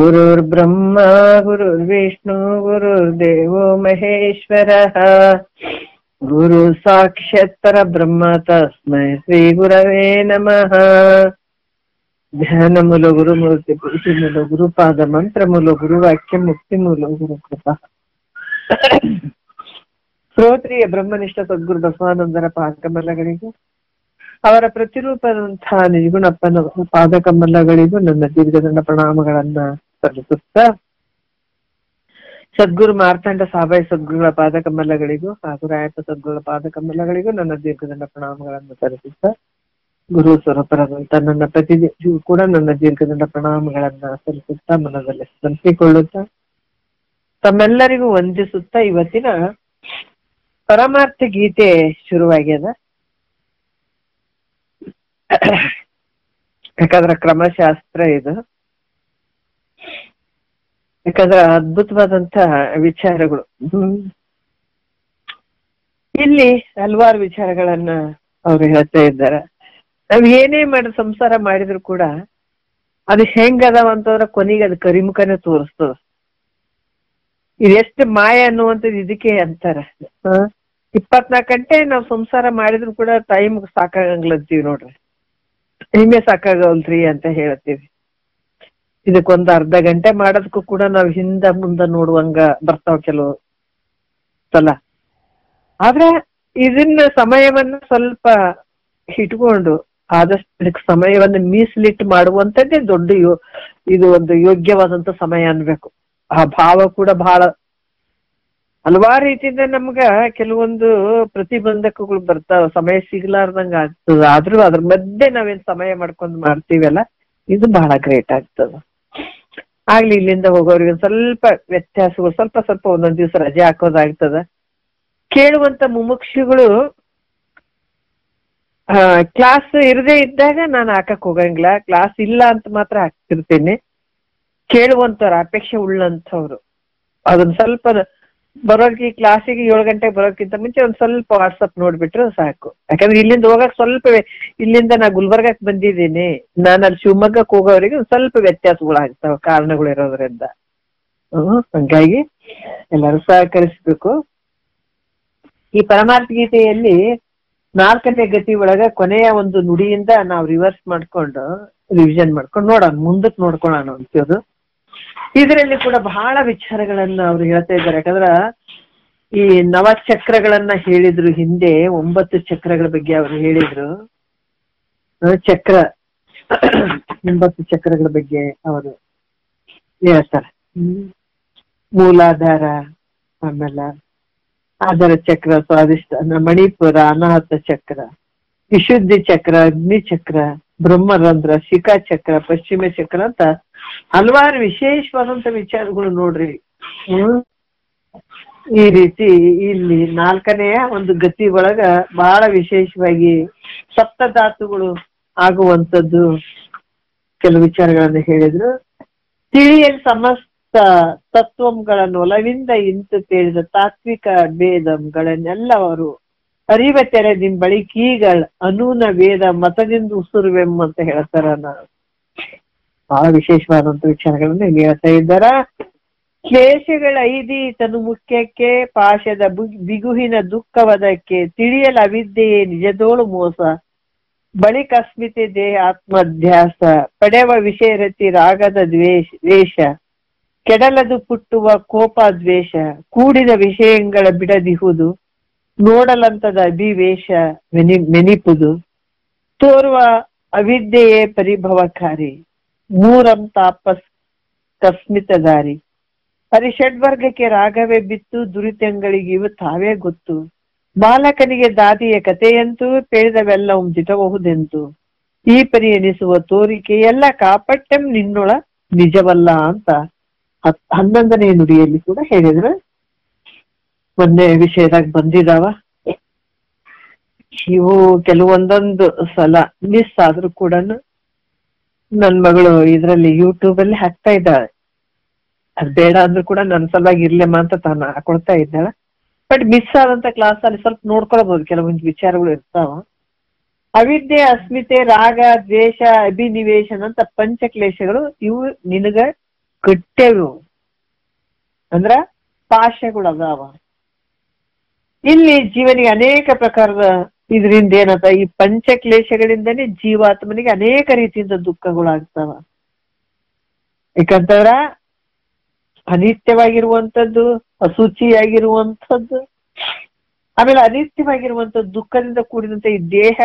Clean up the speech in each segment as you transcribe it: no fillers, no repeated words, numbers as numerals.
ಗುರುರ್ಬ್ರಹ್ಮ ಗುರುರ್ವಿಷ್ಣು ಗುರುರ್ದೇವೋ ಮಹೇಶ್ವರ ಗುರು ಸಾಕ್ಷಾತ್ ಪರಬ್ರಹ್ಮ ತಸ್ಮೈ ಶ್ರೀ ಗುರವೇ ನಮಃ. ಧ್ಯಾನ ಮೂಲ ಗುರುಮೂರ್ತಿ ಪೂಜೆ ಮೂಲ ಗುರುಪಾದ ಮಂತ್ರ ಮೂಲ ಗುರುವಾಕ್ಯ ಮುಕ್ತಿ ಮೂಲ ಗುರು ಕೃಪಾ. ಶ್ರೋತ್ರಿಯ ಬ್ರಹ್ಮನಿಷ್ಠ ಸದ್ಗುರು ಬಸವಾನಂದರ ಪಾದಕಮಲಗಳಿಗೂ ಅವರ ಪ್ರತಿರೂಪದಂತಹ ನಿಜಗುಣಪ್ಪನ ಪಾದಕಮಲಗಳಿಗೂ ನನ್ನ ದೀರ್ಘದಂಡ ಪ್ರಣಾಮಗಳನ್ನ ಸಲ್ಲಿಸುತ್ತಾ, ಸದ್ಗುರು ಮಾರ್ತಾಂಡ ಸಾಬಾಯಿ ಸದ್ಗುರುಗಳ ಪಾದಕಮಲಗಳಿಗೂ ಹಾಗೂ ರಾಯಪ್ಪ ಸದ್ಗುರುಗಳ ಪಾದಕಮಲಗಳಿಗೂ ನನ್ನ ದೀರ್ಘದಂಡ ಪ್ರಣಾಮಗಳನ್ನು ಸಲ್ಲಿಸುತ್ತಾ, ಗುರು ಸ್ವರೂಪರಾದಂತ ನನ್ನ ಪ್ರತಿನಿಧಿಗೂ ಕೂಡ ನನ್ನ ದೀರ್ಘದಂಡ ಪ್ರಣಾಮಗಳನ್ನ ಸಲ್ಲಿಸುತ್ತಾ, ಮನದಲ್ಲಿ ಸ್ಮರಿಸಿಕೊಳ್ಳುತ್ತಾ, ತಮ್ಮೆಲ್ಲರಿಗೂ ವಂದಿಸುತ್ತಾ, ಇವತ್ತಿನ ಪರಮಾರ್ಥ ಗೀತೆ ಶುರುವಾಗ್ಯದ. ಯಾಕಂದ್ರೆ ಕ್ರಮಶಾಸ್ತ್ರ ಇದು, ಯಾಕಂದ್ರೆ ಅದ್ಭುತವಾದಂತ ವಿಚಾರಗಳು. ಇಲ್ಲಿ ಹಲವಾರು ವಿಚಾರಗಳನ್ನ ಅವ್ರು ಹೇಳ್ತಾ ಇದ್ದಾರೆ. ನಾವ್ ಏನೇ ಮಾಡಿ ಸಂಸಾರ ಮಾಡಿದ್ರು ಕೂಡ ಅದು ಹೆಂಗದಾವಂತಂದ್ರ ಕೊನೆಗೆ ಅದು ಕರಿಮುಖನೇ ತೋರಿಸ್ತದ. ಇದೆಷ್ಟು ಮಾಯ ಅನ್ನುವಂಥದ್ದು ಇದಕ್ಕೆ ಅಂತಾರ. 24 ಗಂಟೆ ನಾವ್ ಸಂಸಾರ ಮಾಡಿದ್ರು ಕೂಡ ಟೈಮ್ ಸಾಕಾಗಂಗ್ಲಂತೀವಿ ನೋಡ್ರಿ, ಟೈಮೇ ಸಾಕಾಗಲ್ರಿ ಅಂತ ಹೇಳ್ತೀವಿ. ಇದಕ್ಕೊಂದು ಅರ್ಧ ಗಂಟೆ ಮಾಡೋದಕ್ಕೂ ಕೂಡ ನಾವ್ ಹಿಂದ ಮುಂದ ನೋಡುವಂಗ ಬರ್ತಾವ ಕೆಲವು ಸಲ. ಆದ್ರೆ ಇದನ್ನ ಸಮಯವನ್ನ ಸ್ವಲ್ಪ ಇಟ್ಕೊಂಡು ಆದಷ್ಟು ಇದಕ್ಕೆ ಸಮಯವನ್ನ ಮೀಸಲಿಟ್ಟು ಮಾಡುವಂತದ್ದೇ ದೊಡ್ಡ ಇದು ಒಂದು ಯೋಗ್ಯವಾದಂತ ಸಮಯ ಅನ್ಬೇಕು. ಆ ಭಾವ ಕೂಡ ಬಹಳ ಹಲವಾರು ರೀತಿಯಿಂದ ನಮ್ಗ ಕೆಲವೊಂದು ಪ್ರತಿಬಂಧಕಗಳು ಬರ್ತಾವ, ಸಮಯ ಸಿಗ್ಲಾರ್ದಂಗ ಆಗ್ತದ. ಆದ್ರೂ ಅದ್ರ ಮಧ್ಯೆ ನಾವೇನ್ ಸಮಯ ಮಾಡ್ಕೊಂಡ್ ಮಾಡ್ತೀವಲ್ಲ, ಇದು ಬಹಳ ಗ್ರೇಟ್ ಆಗ್ತದ. ಆಗ್ಲಿ ಇಲ್ಲಿಂದ ಹೋಗೋರಿಗೆ ಸ್ವಲ್ಪ ವ್ಯತ್ಯಾಸಗಳು, ಸ್ವಲ್ಪ ಸ್ವಲ್ಪ ಒಂದೊಂದ್ ದಿವ್ಸ ರಜೆ ಹಾಕೋದಾಗ್ತದ. ಕೇಳುವಂತ ಮುಮುಕ್ಷುಗಳು ಕ್ಲಾಸ್ ಇರದೇ ಇದ್ದಾಗ ನಾನು ಹಾಕಕ್ ಹೋಗಂಗಿಲ್ಲ, ಕ್ಲಾಸ್ ಇಲ್ಲ ಅಂತ ಮಾತ್ರ ಹಾಕ್ತಿರ್ತೇನೆ. ಕೇಳುವಂತವ್ರು, ಅಪೇಕ್ಷೆ ಉಳ್ಳಂಥವ್ರು ಅದನ್ನ ಸ್ವಲ್ಪ ಬರೋಕೆ, ಕ್ಲಾಸಿಗೆ 7 ಗಂಟೆಗೆ ಬರೋಕ್ಕಿಂತ ಮುಂಚೆ ಒಂದ್ ಸ್ವಲ್ಪ ವಾಟ್ಸಪ್ ನೋಡ್ಬಿಟ್ರೆ ಸಾಕು. ಯಾಕಂದ್ರೆ ಇಲ್ಲಿಂದ ಹೋಗಕ್ ಸ್ವಲ್ಪ, ಇಲ್ಲಿಂದ ನಾ ಗುಲ್ಬರ್ಗಕ್ಕೆ ಬಂದಿದ್ದೀನಿ, ನಾನು ಅಲ್ಲಿ ಶಿವಮೊಗ್ಗಕ್ಕೆ ಹೋಗೋವರಿಗೆ ಒಂದ್ ಸ್ವಲ್ಪ ವ್ಯತ್ಯಾಸಗಳಾಗ್ತಾವ ಕಾರಣಗಳು ಇರೋದ್ರಿಂದ. ಹಂಗಾಗಿ ಎಲ್ಲರೂ ಸಹಕರಿಸ್ಬೇಕು. ಈ ಪರಮಾರ್ಥ ಗೀತೆಯಲ್ಲಿ 4ನೇ ಗತಿ ಒಳಗ ಕೊನೆಯ ಒಂದು ನುಡಿಯಿಂದ ನಾವು ರಿವರ್ಸ್ ಮಾಡ್ಕೊಂಡು ರಿವಿಷನ್ ಮಾಡ್ಕೊಂಡು ನೋಡೋಣ, ಮುಂದಕ್ಕೆ ನೋಡ್ಕೊಳ್ಳೋಣ ಅಂತಿರೋದು. ಇದರಲ್ಲಿ ಕೂಡ ಬಹಳ ವಿಚಾರಗಳನ್ನ ಅವ್ರು ಹೇಳ್ತಾ ಇದ್ದಾರೆ. ಯಾಕಂದ್ರ ಈ ನವಚಕ್ರಗಳನ್ನ ಹೇಳಿದ್ರು, ಹಿಂದೆ 9 ಚಕ್ರಗಳ ಬಗ್ಗೆ ಅವರು ಹೇಳಿದ್ರು. ಚಕ್ರ 9 ಚಕ್ರಗಳ ಬಗ್ಗೆ ಅವರು ಹೇಳ್ತಾರೆ. ಮೂಲಾಧಾರ, ಆಮೇಲೆ ಆಧಾರ ಚಕ್ರ, ಸ್ವಾದಿಷ್ಟ, ಮಣಿಪುರ, ಅನಾಹತ ಚಕ್ರ, ವಿಶುದ್ಧಿ ಚಕ್ರ, ಅಗ್ನಿ ಚಕ್ರ, ಬ್ರಹ್ಮರಂಧ್ರ, ಶಿಖಾ ಚಕ್ರ, ಪಶ್ಚಿಮ ಚಕ್ರ ಅಂತ ಹಲವಾರು ವಿಶೇಷವಾದಂತ ವಿಚಾರಗಳು ನೋಡ್ರಿ. ಈ ರೀತಿ ಇಲ್ಲಿ 4ನೇ ಒಂದು ಗತಿ ಒಳಗ ಬಹಳ ವಿಶೇಷವಾಗಿ ಸಪ್ತಧಾತುಗಳು ಆಗುವಂಥದ್ದು ಕೆಲವು ವಿಚಾರಗಳನ್ನ ಹೇಳಿದ್ರು. ತಿಳಿಯಲು ಸಮಸ್ತ ತತ್ವಂಗಳನ್ನು ಒಲವಿಂದ ಇಂತು ತಿಳಿದ ತಾತ್ವಿಕ ಭೇದಂಗಳನ್ನೆಲ್ಲ ಅವರು ಅರಿವ ತೆರೆ ನಿಮ್ ಬಳಿಕೀಗಳ ಅನೂನ ವೇದ ಮತದಿಂದ ಉಸುರುವೆಮ್ ಅಂತ ಹೇಳ್ತಾರ. ಬಹಳ ವಿಶೇಷವಾದಂತ ವಿಚಾರಗಳನ್ನ ಇಲ್ಲಿ ಹೇಳ್ತಾ ಇದ್ದಾರ. ಕ್ಲೇಶಗಳ ಐದಿ ತನು ಮುಖ್ಯಕ್ಕೆ, ಪಾಶದ ಬಿಗುಹಿನ ದುಃಖವದಕ್ಕೆ, ತಿಳಿಯಲ ಅವಿದ್ಯೆಯೇ ನಿಜದೋಳು ಮೋಸ, ಬಳಿಕ ಅಸ್ಮಿತೆ ದೇಹ ಆತ್ಮಧ್ಯಾಸ, ಪಡೆವ ವಿಷಯ ರತಿ ರಾಗದ ದ್ವೇಷ, ಕೆಡಲದು ಪುಟ್ಟುವ ಕೋಪ ದ್ವೇಷ, ಕೂಡಿದ ವಿಷಯಗಳ ಬಿಡದಿಹುದು, ನೋಡಲಂತದ ಅಭಿವೇಶ ನೆನಿಪುದು, ತೋರುವ ಅವಿದ್ಯೆಯೇ ಪರಿಭವಕಾರಿ, ಮೂರಂ ತಾಪಸ್ ಕಸ್ಮಿತ ದಾರಿ, ಪರಿಷಡ್ವರ್ಗಕ್ಕೆ ರಾಗವೇ ಬಿತ್ತು, ದುರಿತಂಗಳಿಗೆ ಇವು ತಾವೇ ಗೊತ್ತು, ಬಾಲಕನಿಗೆ ದಾದಿಯ ಕಥೆಯಂತೂ ಪೇಳಿದವೆಲ್ಲವೂ ದಿಟಬಹುದೆಂತು, ಈ ಪರಿ ಎನಿಸುವ ತೋರಿಕೆ ಎಲ್ಲ ಕಾಪಟ್ಟಂ ನಿನ್ನೊಳ ನಿಜವಲ್ಲ ಅಂತ 11ನೇ ನುಡಿಯಲ್ಲಿ ಕೂಡ ಹೇಳಿದ್ರು. ಒಂದೇ ವಿಷಯದಾಗ ಬಂದಿದಾವ ಇವು. ಕೆಲವೊಂದೊಂದು ಸಲ ಮಿಸ್ ಆದ್ರೂ ಕೂಡ ನನ್ ಮಗಳು ಇದ್ರಲ್ಲಿ ಯೂಟ್ಯೂಬ್ ಅಲ್ಲಿ ಹಾಕ್ತಾ ಇದ್ದಾಳೆ. ಅದ್ ಬೇಡ ಅಂದ್ರೂ ಕೂಡ ನನ್ ಸಲುವಾಗಿ ಇರ್ಲಮ್ಮ ಅಂತ ತಾನು ಹಾಕೊಳ್ತಾ ಇದ್ದಾಳೆ. ಬಟ್ ಮಿಸ್ ಆದಂತ ಕ್ಲಾಸ್ ಅಲ್ಲಿ ಸ್ವಲ್ಪ ನೋಡ್ಕೊಳ್ಬಹುದು, ಕೆಲವೊಂದು ವಿಚಾರಗಳು ಇರ್ತಾವ. ಅವಿದ್ಯೆ, ಅಸ್ಮಿತೆ, ರಾಗ, ದ್ವೇಷ, ಅಭಿನಿವೇಶನ ಅಂತ ಪಂಚಕ್ಲೇಶಗಳು ಇವು ನಿನಗ ಕಟ್ಟೆವು ಅಂದ್ರ ಪಾಶಗಳು ಅದಾವ. ಇಲ್ಲಿ ಜೀವನಿಗೆ ಅನೇಕ ಪ್ರಕಾರದ ಇದರಿಂದ ಏನಂತ ಈ ಪಂಚಕ್ಲೇಶಗಳಿಂದನೇ ಜೀವಾತ್ಮನಿಗೆ ಅನೇಕ ರೀತಿಯಿಂದ ದುಃಖಗಳಾಗ್ತಾವ. ಯಾಕಂತಂದ್ರ ಅನಿತ್ಯವಾಗಿರುವಂಥದ್ದು, ಅಶುಚಿಯಾಗಿರುವಂಥದ್ದು, ಆಮೇಲೆ ಅನಿತ್ಯವಾಗಿರುವಂಥದ್ದು, ದುಃಖದಿಂದ ಕೂಡಿದಂತ ಈ ದೇಹ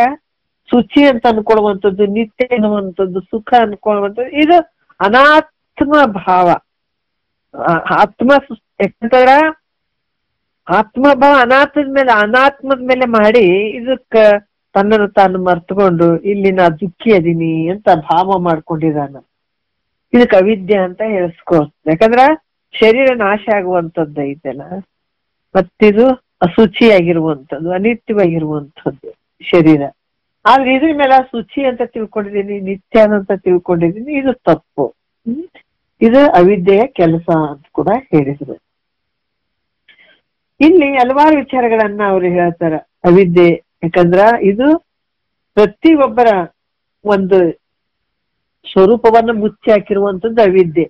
ಶುಚಿ ಅಂತ ಅನ್ಕೊಳ್ಳುವಂಥದ್ದು, ನಿತ್ಯ ಅನ್ನುವಂಥದ್ದು, ಸುಖ ಅನ್ಕೊಳ್ಳುವಂಥದ್ದು, ಇದು ಅನಾತ್ಮ ಭಾವ. ಯಾಕಂತಂದ್ರ ಆತ್ಮಭಾವ ಅನಾತ್ಮದ ಮೇಲೆ ಮಾಡಿ ಇದಕ್ಕ ತನ್ನನ್ನು ತಾನು ಮರ್ತುಕೊಂಡು ಇಲ್ಲಿ ನಾ ದುಃಖಿ ಅದೀನಿ ಅಂತ ಭಾವ ಮಾಡ್ಕೊಂಡಿದ್ದಾನ. ಇದಕ್ಕೆ ಅವಿದ್ಯೆ ಅಂತ ಹೇಳಿಸ್ಕೋ. ಯಾಕಂದ್ರ ಶರೀರ ನಾಶ ಆಗುವಂಥದ್ದು ಐತೆಲ್ಲ, ಮತ್ತಿದು ಅಶುಚಿಯಾಗಿರುವಂಥದ್ದು, ಅನಿತ್ಯವಾಗಿರುವಂಥದ್ದು ಶರೀರ. ಆದ್ರೆ ಇದ್ರ ಮೇಲೆ ಶುಚಿ ಅಂತ ತಿಳ್ಕೊಂಡಿದೀನಿ, ನಿತ್ಯ ಅಂತ ತಿಳ್ಕೊಂಡಿದೀನಿ, ಇದು ತಪ್ಪು. ಇದು ಅವಿದ್ಯೆಯ ಕೆಲಸ ಅಂತ ಕೂಡ ಹೇಳಿದ್ರು. ಇಲ್ಲಿ ಹಲವಾರು ವಿಚಾರಗಳನ್ನ ಅವ್ರು ಹೇಳ್ತಾರ ಅವಿದ್ಯೆ. ಯಾಕಂದ್ರ ಇದು ಪ್ರತಿಯೊಬ್ಬರ ಒಂದು ಸ್ವರೂಪವನ್ನ ಮುಚ್ಚಿ ಹಾಕಿರುವಂತದ್ದು ಅವಿದ್ಯೆ.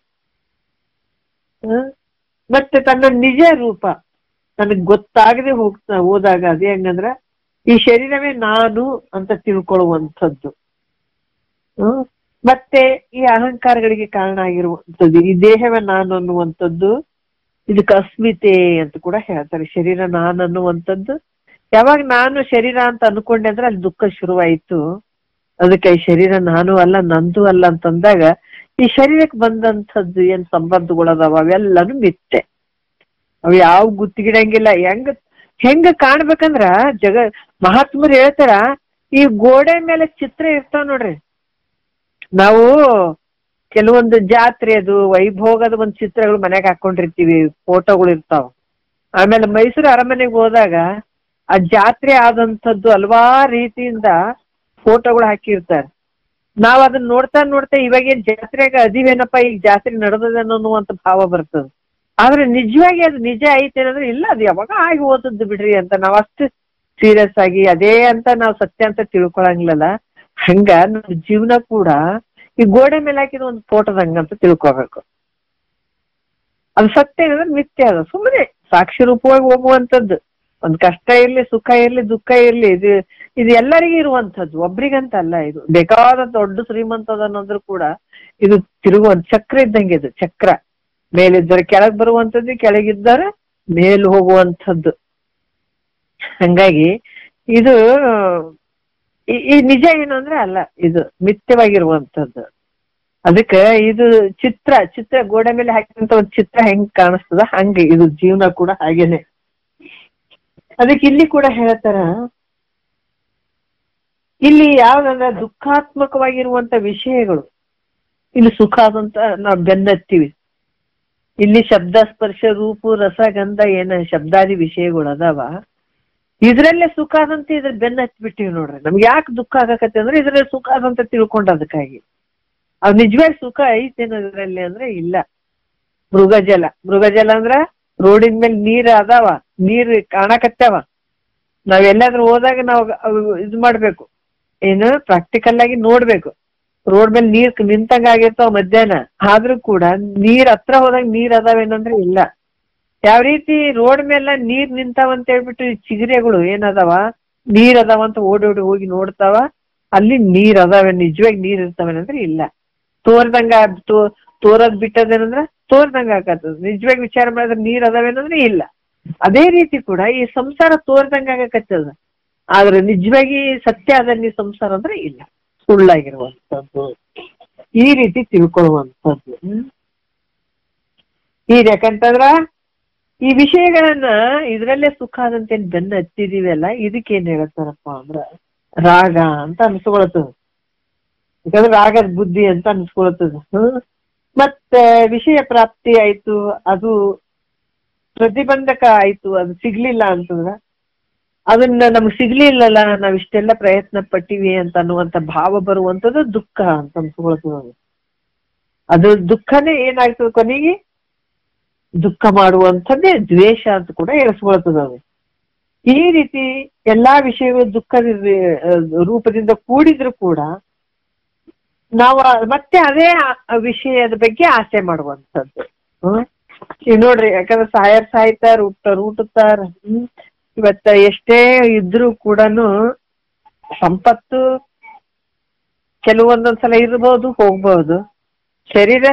ಮತ್ತೆ ತನ್ನ ನಿಜ ರೂಪ ನನಗ್ ಗೊತ್ತಾಗದೆ ಹೋದಾಗ ಅದೇ ಹೆಂಗಂದ್ರ ಈ ಶರೀರವೇ ನಾನು ಅಂತ ತಿಳ್ಕೊಳ್ಳುವಂಥದ್ದು. ಮತ್ತೆ ಈ ಅಹಂಕಾರಗಳಿಗೆ ಕಾರಣ ಆಗಿರುವಂಥದ್ದು ಈ ದೇಹವೇ ನಾನು ಅನ್ನುವಂಥದ್ದು, ಇದಕ್ಕೆ ಅಸ್ಮಿತೆ ಅಂತ ಕೂಡ ಹೇಳ್ತಾರೆ. ಶರೀರ ನಾನು ಅನ್ನುವಂಥದ್ದು ಯಾವಾಗ ನಾನು ಶರೀರ ಅಂತ ಅನ್ಕೊಂಡೆ ಅಂದ್ರೆ ಅಲ್ಲಿ ದುಃಖ ಶುರುವಾಯ್ತು. ಅದಕ್ಕೆ ಈ ಶರೀರ ನಾನು ಅಲ್ಲ, ನಂದು ಅಲ್ಲ ಅಂತಂದಾಗ ಈ ಶರೀರಕ್ಕೆ ಬಂದಂಥದ್ದು ಏನ್ ಸಂಬಂಧಗಳದಾವ ಅವೆಲ್ಲಾನು ಮಿಥ್ಯೆ. ಅವ್ ಯಾವ ಗುತ್ತಿಗಿಡಂಗಿಲ್ಲ. ಹೆಂಗ ಕಾಣ್ಬೇಕಂದ್ರ ಮಹಾತ್ಮರು ಹೇಳ್ತಾರ, ಈ ಗೋಡೆ ಮೇಲೆ ಚಿತ್ರ ಇರ್ತಾವ ನೋಡ್ರಿ. ನಾವು ಕೆಲವೊಂದು ಜಾತ್ರೆ ಅದು ವೈಭೋಗದ ಒಂದ್ ಚಿತ್ರಗಳು ಮನೆಗೆ ಹಾಕೊಂಡಿರ್ತೀವಿ, ಫೋಟೋಗಳು ಇರ್ತಾವ. ಆಮೇಲೆ ಮೈಸೂರು ಅರಮನೆಗೆ ಹೋದಾಗ ಆ ಜಾತ್ರೆ ಆದಂಥದ್ದು ಹಲವಾರು ರೀತಿಯಿಂದ ಫೋಟೋಗಳು ಹಾಕಿರ್ತಾರೆ. ನಾವ್ ಅದನ್ನ ನೋಡ್ತಾ ಇವಾಗೇನ್ ಜಾತ್ರೆಗ ಅದಿವೇನಪ್ಪ, ಈಗ ಜಾತ್ರೆ ನಡೆದದೇನೋ ಅನ್ನುವಂತ ಭಾವ ಬರ್ತದ. ಆದ್ರೆ ನಿಜವಾಗಿ ಅದು ನಿಜ ಐತೇನಂದ್ರೆ ಇಲ್ಲ, ಅದು ಯಾವಾಗ ಆಗಿ ಹೋದದ್ದು ಬಿಡ್ರಿ ಅಂತ ನಾವ್ ಅಷ್ಟು ಸೀರಿಯಸ್ ಆಗಿ ಅದೇ ಅಂತ ನಾವ್ ಸತ್ಯ ಅಂತ ತಿಳ್ಕೊಳಂಗಿಲ್ಲಲ್ಲ. ಹಂಗ ನಮ್ ಜೀವನ ಕೂಡ ಈ ಗೋಡೆ ಮೇಲೆ ಹಾಕಿದ ಒಂದು ಫೋಟೋದಂಗಂತ ತಿಳ್ಕೊಬೇಕು. ಅದು ಸತ್ಯ ಏನಂದ್ರೆ ಮಿಥ್ಯ ಅದ, ಸುಮ್ಮನೆ ಸಾಕ್ಷಿ ರೂಪವಾಗಿ ಹೋಗುವಂಥದ್ದು. ಒಂದ್ ಕಷ್ಟ ಇರ್ಲಿ, ಸುಖ ಇರ್ಲಿ, ದುಃಖ ಇರ್ಲಿ, ಇದು ಎಲ್ಲರಿಗೂ ಇರುವಂಥದ್ದು, ಒಬ್ರಿಗಂತ ಅಲ್ಲ. ಇದು ಬೇಕಾದ ದೊಡ್ಡ ಶ್ರೀಮಂತದ ಅನ್ನೋದ್ರು ಕೂಡ ಇದು ತಿರುಗುವಂತ ಚಕ್ರ ಇದ್ದಂಗೆ. ಇದು ಚಕ್ರ ಮೇಲಿದ್ದರೆ ಕೆಳಗ್ ಬರುವಂಥದ್ದು, ಕೆಳಗಿದ್ದರೆ ಮೇಲ್ ಹೋಗುವಂಥದ್ದು. ಹಂಗಾಗಿ ಇದು ಈ ನಿಜ ಏನು ಅಂದ್ರೆ ಅಲ್ಲ, ಇದು ಮಿಥ್ಯವಾಗಿರುವಂಥದ್ದು. ಅದಕ್ಕೆ ಇದು ಚಿತ್ರ ಗೋಡೆ ಮೇಲೆ ಹಾಕಿದಂತ ಒಂದು ಚಿತ್ರ ಹೆಂಗ್ ಕಾಣಿಸ್ತದ ಹಂಗೆ ಇದು ಜೀವನ ಕೂಡ ಹಾಗೇನೆ. ಅದಕ್ಕೆ ಇಲ್ಲಿ ಕೂಡ ಹೇಳ್ತಾರ, ಇಲ್ಲಿ ಯಾವ್ದಂದ್ರೆ ದುಃಖಾತ್ಮಕವಾಗಿರುವಂತ ವಿಷಯಗಳು ಇಲ್ಲಿ ಸುಖ ಆದಂತ ನಾವು ಬೆನ್ನತ್ತೀವಿ. ಇಲ್ಲಿ ಶಬ್ದ ಸ್ಪರ್ಶ ರೂಪು ರಸ ಗಂಧ ಏನ ಶಬ್ದಾದಿ ವಿಷಯಗಳು ಅದಾವ, ಇದ್ರಲ್ಲೇ ಸುಖ ಆದಂತ ಇದ್ರ ಬೆನ್ನ ಹತ್ಬಿಟ್ಟಿವಿ ನೋಡ್ರಿ. ನಮ್ಗೆ ಯಾಕೆ ದುಃಖ ಆಗಕತ್ತೆ ಅಂದ್ರೆ ಇದ್ರಲ್ಲಿ ಸುಖ ಆದಂತ ತಿಳ್ಕೊಂಡ ಅದಕ್ಕಾಗಿ. ಅವ್ ನಿಜವಾಗಿ ಸುಖ ಐತೇನೋ ಇದ್ರಲ್ಲಿ ಅಂದ್ರೆ ಇಲ್ಲ. ಮೃಗಜಲ ಅಂದ್ರ ರೋಡಿನ ಮೇಲೆ ನೀರ್ ಅದಾವ, ನೀರ್ ಕಾಣಕತ್ತಾವ. ನಾವೆಲ್ಲಾದ್ರೂ ಹೋದಾಗ ನಾವು ಇದು ಮಾಡ್ಬೇಕು, ಏನು ಪ್ರಾಕ್ಟಿಕಲ್ ಆಗಿ ನೋಡ್ಬೇಕು. ರೋಡ್ ಮೇಲೆ ನೀರ್ ನಿಂತಂಗ ಆಗಿರ್ತಾವ ಮಧ್ಯಾಹ್ನ, ಆದ್ರೂ ಕೂಡ ನೀರ್ ಹತ್ರ ಹೋದಾಗ ನೀರ್ ಅದಾವೇನಂದ್ರೆ ಇಲ್ಲ. ಯಾವ ರೀತಿ ರೋಡ್ ಮೇಲೆ ನೀರ್ ನಿಂತಾವಂತ ಹೇಳ್ಬಿಟ್ಟು ಈ ಚಿಗರೆಗಳು ಏನದಾವ ನೀರ್ ಅದಾವಂತ ಓಡೋಡಿ ಹೋಗಿ ನೋಡ್ತಾವ, ಅಲ್ಲಿ ನೀರ್ ಅದಾವೆ, ನಿಜವಾಗಿ ನೀರ್ ಇರ್ತಾವೇನಂದ್ರೆ ಇಲ್ಲ. ತೋರದ್ ಬಿಟ್ಟದೇನಂದ್ರ ತೋರ್ದಂಗ ಆಗತ್ತದ, ನಿಜವಾಗಿ ವಿಚಾರ ಮಾಡಿದ್ರೆ ನೀರ್ ಅದಾವೇನಂದ್ರೆ ಇಲ್ಲ. ಅದೇ ರೀತಿ ಕೂಡ ಈ ಸಂಸಾರ ತೋರ್ದಂಗ ಆಗಕತ್ತದ, ಆದ್ರೆ ನಿಜವಾಗಿ ಸತ್ಯ ಅದಲ್ಲಿ ಸಂಸಾರ ಅಂದ್ರೆ ಇಲ್ಲ, ಸುಳ್ಳಾಗಿರುವಂತದ್ದು. ಈ ರೀತಿ ತಿಳ್ಕೊಳ್ಳುವಂಥದ್ದು. ಯಾಕಂತಂದ್ರ ಈ ವಿಷಯಗಳನ್ನ ಇದ್ರಲ್ಲೇ ಸುಖ ಆದಂತೇನ್ ಬೆನ್ನ ಹತ್ತಿದೀವಲ್ಲ, ಇದಕ್ಕೇನ್ ಹೇಳ್ತಾರಪ್ಪ ಅಂದ್ರ ರಾಗ ಅಂತ ಅನ್ಸ್ಕೊಳತದ. ಯಾಕಂದ್ರೆ ರಾಗದ ಬುದ್ಧಿ ಅಂತ ಅನ್ಸ್ಕೊಳತದ. ಮತ್ತೆ ವಿಷಯ ಪ್ರಾಪ್ತಿ ಆಯ್ತು, ಅದು ಪ್ರತಿಬಂಧಕ ಆಯ್ತು, ಅದು ಸಿಗ್ಲಿಲ್ಲ ಅಂತಂದ್ರ ಅದನ್ನ ನಮ್ಗೆ ಸಿಗ್ಲಿಲ್ಲಲ್ಲ, ನಾವ್ ಇಷ್ಟೆಲ್ಲ ಪ್ರಯತ್ನ ಪಟ್ಟಿವಿ ಅಂತ ಅನ್ನುವಂತ ಭಾವ ಬರುವಂತದ್ದು ದುಃಖ ಅಂತ ಅನ್ಸ್ಕೊಳ್ತದ. ಅದು ದುಃಖನೇ ಏನಾಗ್ತದ ಕೊನೆಗೆ ದುಃಖ ಮಾಡುವಂಥದ್ದೇ ದ್ವೇಷ ಅಂತ ಕೂಡ ಎಳಿಸ್ಕೊಳ್ತದ. ಅದು ಈ ರೀತಿ ಎಲ್ಲಾ ವಿಷಯಗಳು ದುಃಖದ ರೂಪದಿಂದ ಕೂಡಿದ್ರು ಕೂಡ ನಾವು ಮತ್ತೆ ಅದೇ ವಿಷಯದ ಬಗ್ಗೆ ಆಸೆ ಮಾಡುವಂಥದ್ದು. ಈಗ ನೋಡ್ರಿ, ಯಾಕಂದ್ರೆ ಸಾಯ್ತಾರ, ಊಟುತ್ತಾರ. ಇವತ್ತ ಎಷ್ಟೇ ಇದ್ರೂ ಕೂಡ ಸಂಪತ್ತು ಕೆಲವೊಂದೊಂದ್ಸಲ ಇರ್ಬೋದು, ಹೋಗ್ಬಹುದು. ಶರೀರ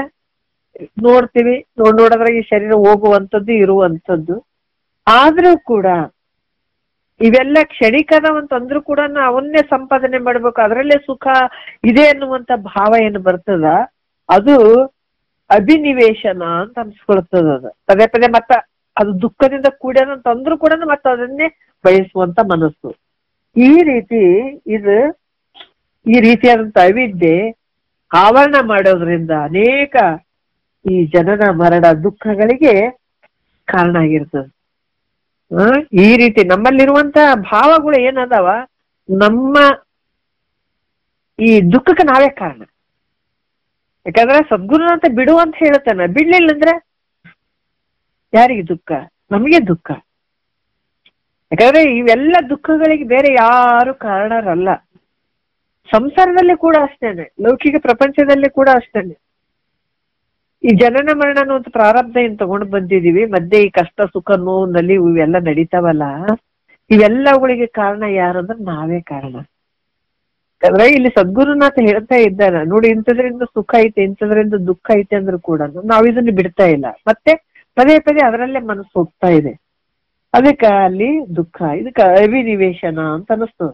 ನೋಡ್ತೀವಿ, ನೋಡೋದ್ರಾಗ ಈ ಶರೀರ ಹೋಗುವಂಥದ್ದು ಇರುವಂಥದ್ದು. ಆದ್ರೂ ಕೂಡ ಇವೆಲ್ಲ ಕ್ಷಣಿಕದವಂತಂದ್ರೂ ಕೂಡ ಅವನ್ನೇ ಸಂಪಾದನೆ ಮಾಡ್ಬೇಕು, ಅದರಲ್ಲೇ ಸುಖ ಇದೆ ಅನ್ನುವಂತ ಭಾವ ಏನು ಬರ್ತದ, ಅದು ಅಭಿನಿವೇಶನ ಅಂತ ಅನ್ಸ್ಕೊಳ್ತದ. ಅದು ಪದೇ ಪದೇ ಮತ್ತ ಅದು ದುಃಖದಿಂದ ಕೂಡ್ಯಾನಂತಂದ್ರೂ ಕೂಡ ಮತ್ತೆ ಅದನ್ನೇ ಬಯಸುವಂತ ಮನಸ್ಸು. ಈ ರೀತಿಯಾದಂತ ಅವಿದ್ಯೆ ಆವರಣ ಮಾಡೋದ್ರಿಂದ ಅನೇಕ ಈ ಜನನ ಮರಣ ದುಃಖಗಳಿಗೆ ಕಾರಣ ಆಗಿರ್ತದೆ. ಈ ರೀತಿ ನಮ್ಮಲ್ಲಿರುವಂತ ಭಾವಗಳು ಏನದಾವ, ನಮ್ಮ ಈ ದುಃಖಕ್ಕೆ ನಾವೇ ಕಾರಣ. ಯಾಕಂದ್ರೆ ಸದ್ಗುರು ಅಂತ ಬಿಡು ಅಂತ ಹೇಳ್ತಾನ, ಬಿಡ್ಲಿಲ್ಲ ಅಂದ್ರೆ ಯಾರಿಗೆ ದುಃಖ? ನಮಗೆ ದುಃಖ. ಯಾಕಂದ್ರೆ ಇವೆಲ್ಲ ದುಃಖಗಳಿಗೆ ಬೇರೆ ಯಾರು ಕಾರಣರಲ್ಲ. ಸಂಸಾರದಲ್ಲಿ ಕೂಡ ಅಷ್ಟೇನೆ, ಲೌಕಿಕ ಪ್ರಪಂಚದಲ್ಲಿ ಕೂಡ ಅಷ್ಟೇನೆ. ಈ ಜನನ ಮರಣ ಅನ್ನುವಂಥ ಪ್ರಾರಬ್ಧ ಏನ್ ತಗೊಂಡು ಬಂದಿದೀವಿ, ಮಧ್ಯೆ ಈ ಕಷ್ಟ ಸುಖ ನೋವು ನಲಿವು ಇವೆಲ್ಲ ನಡೀತಾವಲ್ಲ, ಇವೆಲ್ಲವುಗಳಿಗೆ ಕಾರಣ ಯಾರಂದ್ರೆ ನಾವೇ ಕಾರಣ. ಯಾಕಂದ್ರೆ ಇಲ್ಲಿ ಸದ್ಗುರುನಾಥ ಹೇಳ್ತಾ ಇದ್ದಾನ, ನೋಡಿ ಇಂಥದ್ರಿಂದ ಸುಖ ಐತೆ, ಇಂಥದ್ರಿಂದ ದುಃಖ ಐತೆ ಅಂದ್ರೂ ಕೂಡ ನಾವ್ ಇದನ್ನ ಬಿಡ್ತಾ ಇಲ್ಲ, ಮತ್ತೆ ಪದೇ ಪದೇ ಅದರಲ್ಲೇ ಮನಸ್ಸು ಹೋಗ್ತಾ ಇದೆ. ಅದಕ್ಕೆ ಅಲ್ಲಿ ದುಃಖ, ಇದಕ್ಕೆ ಅಭಿನಿವೇಶನ ಅಂತ ಅನಿಸ್ತದ.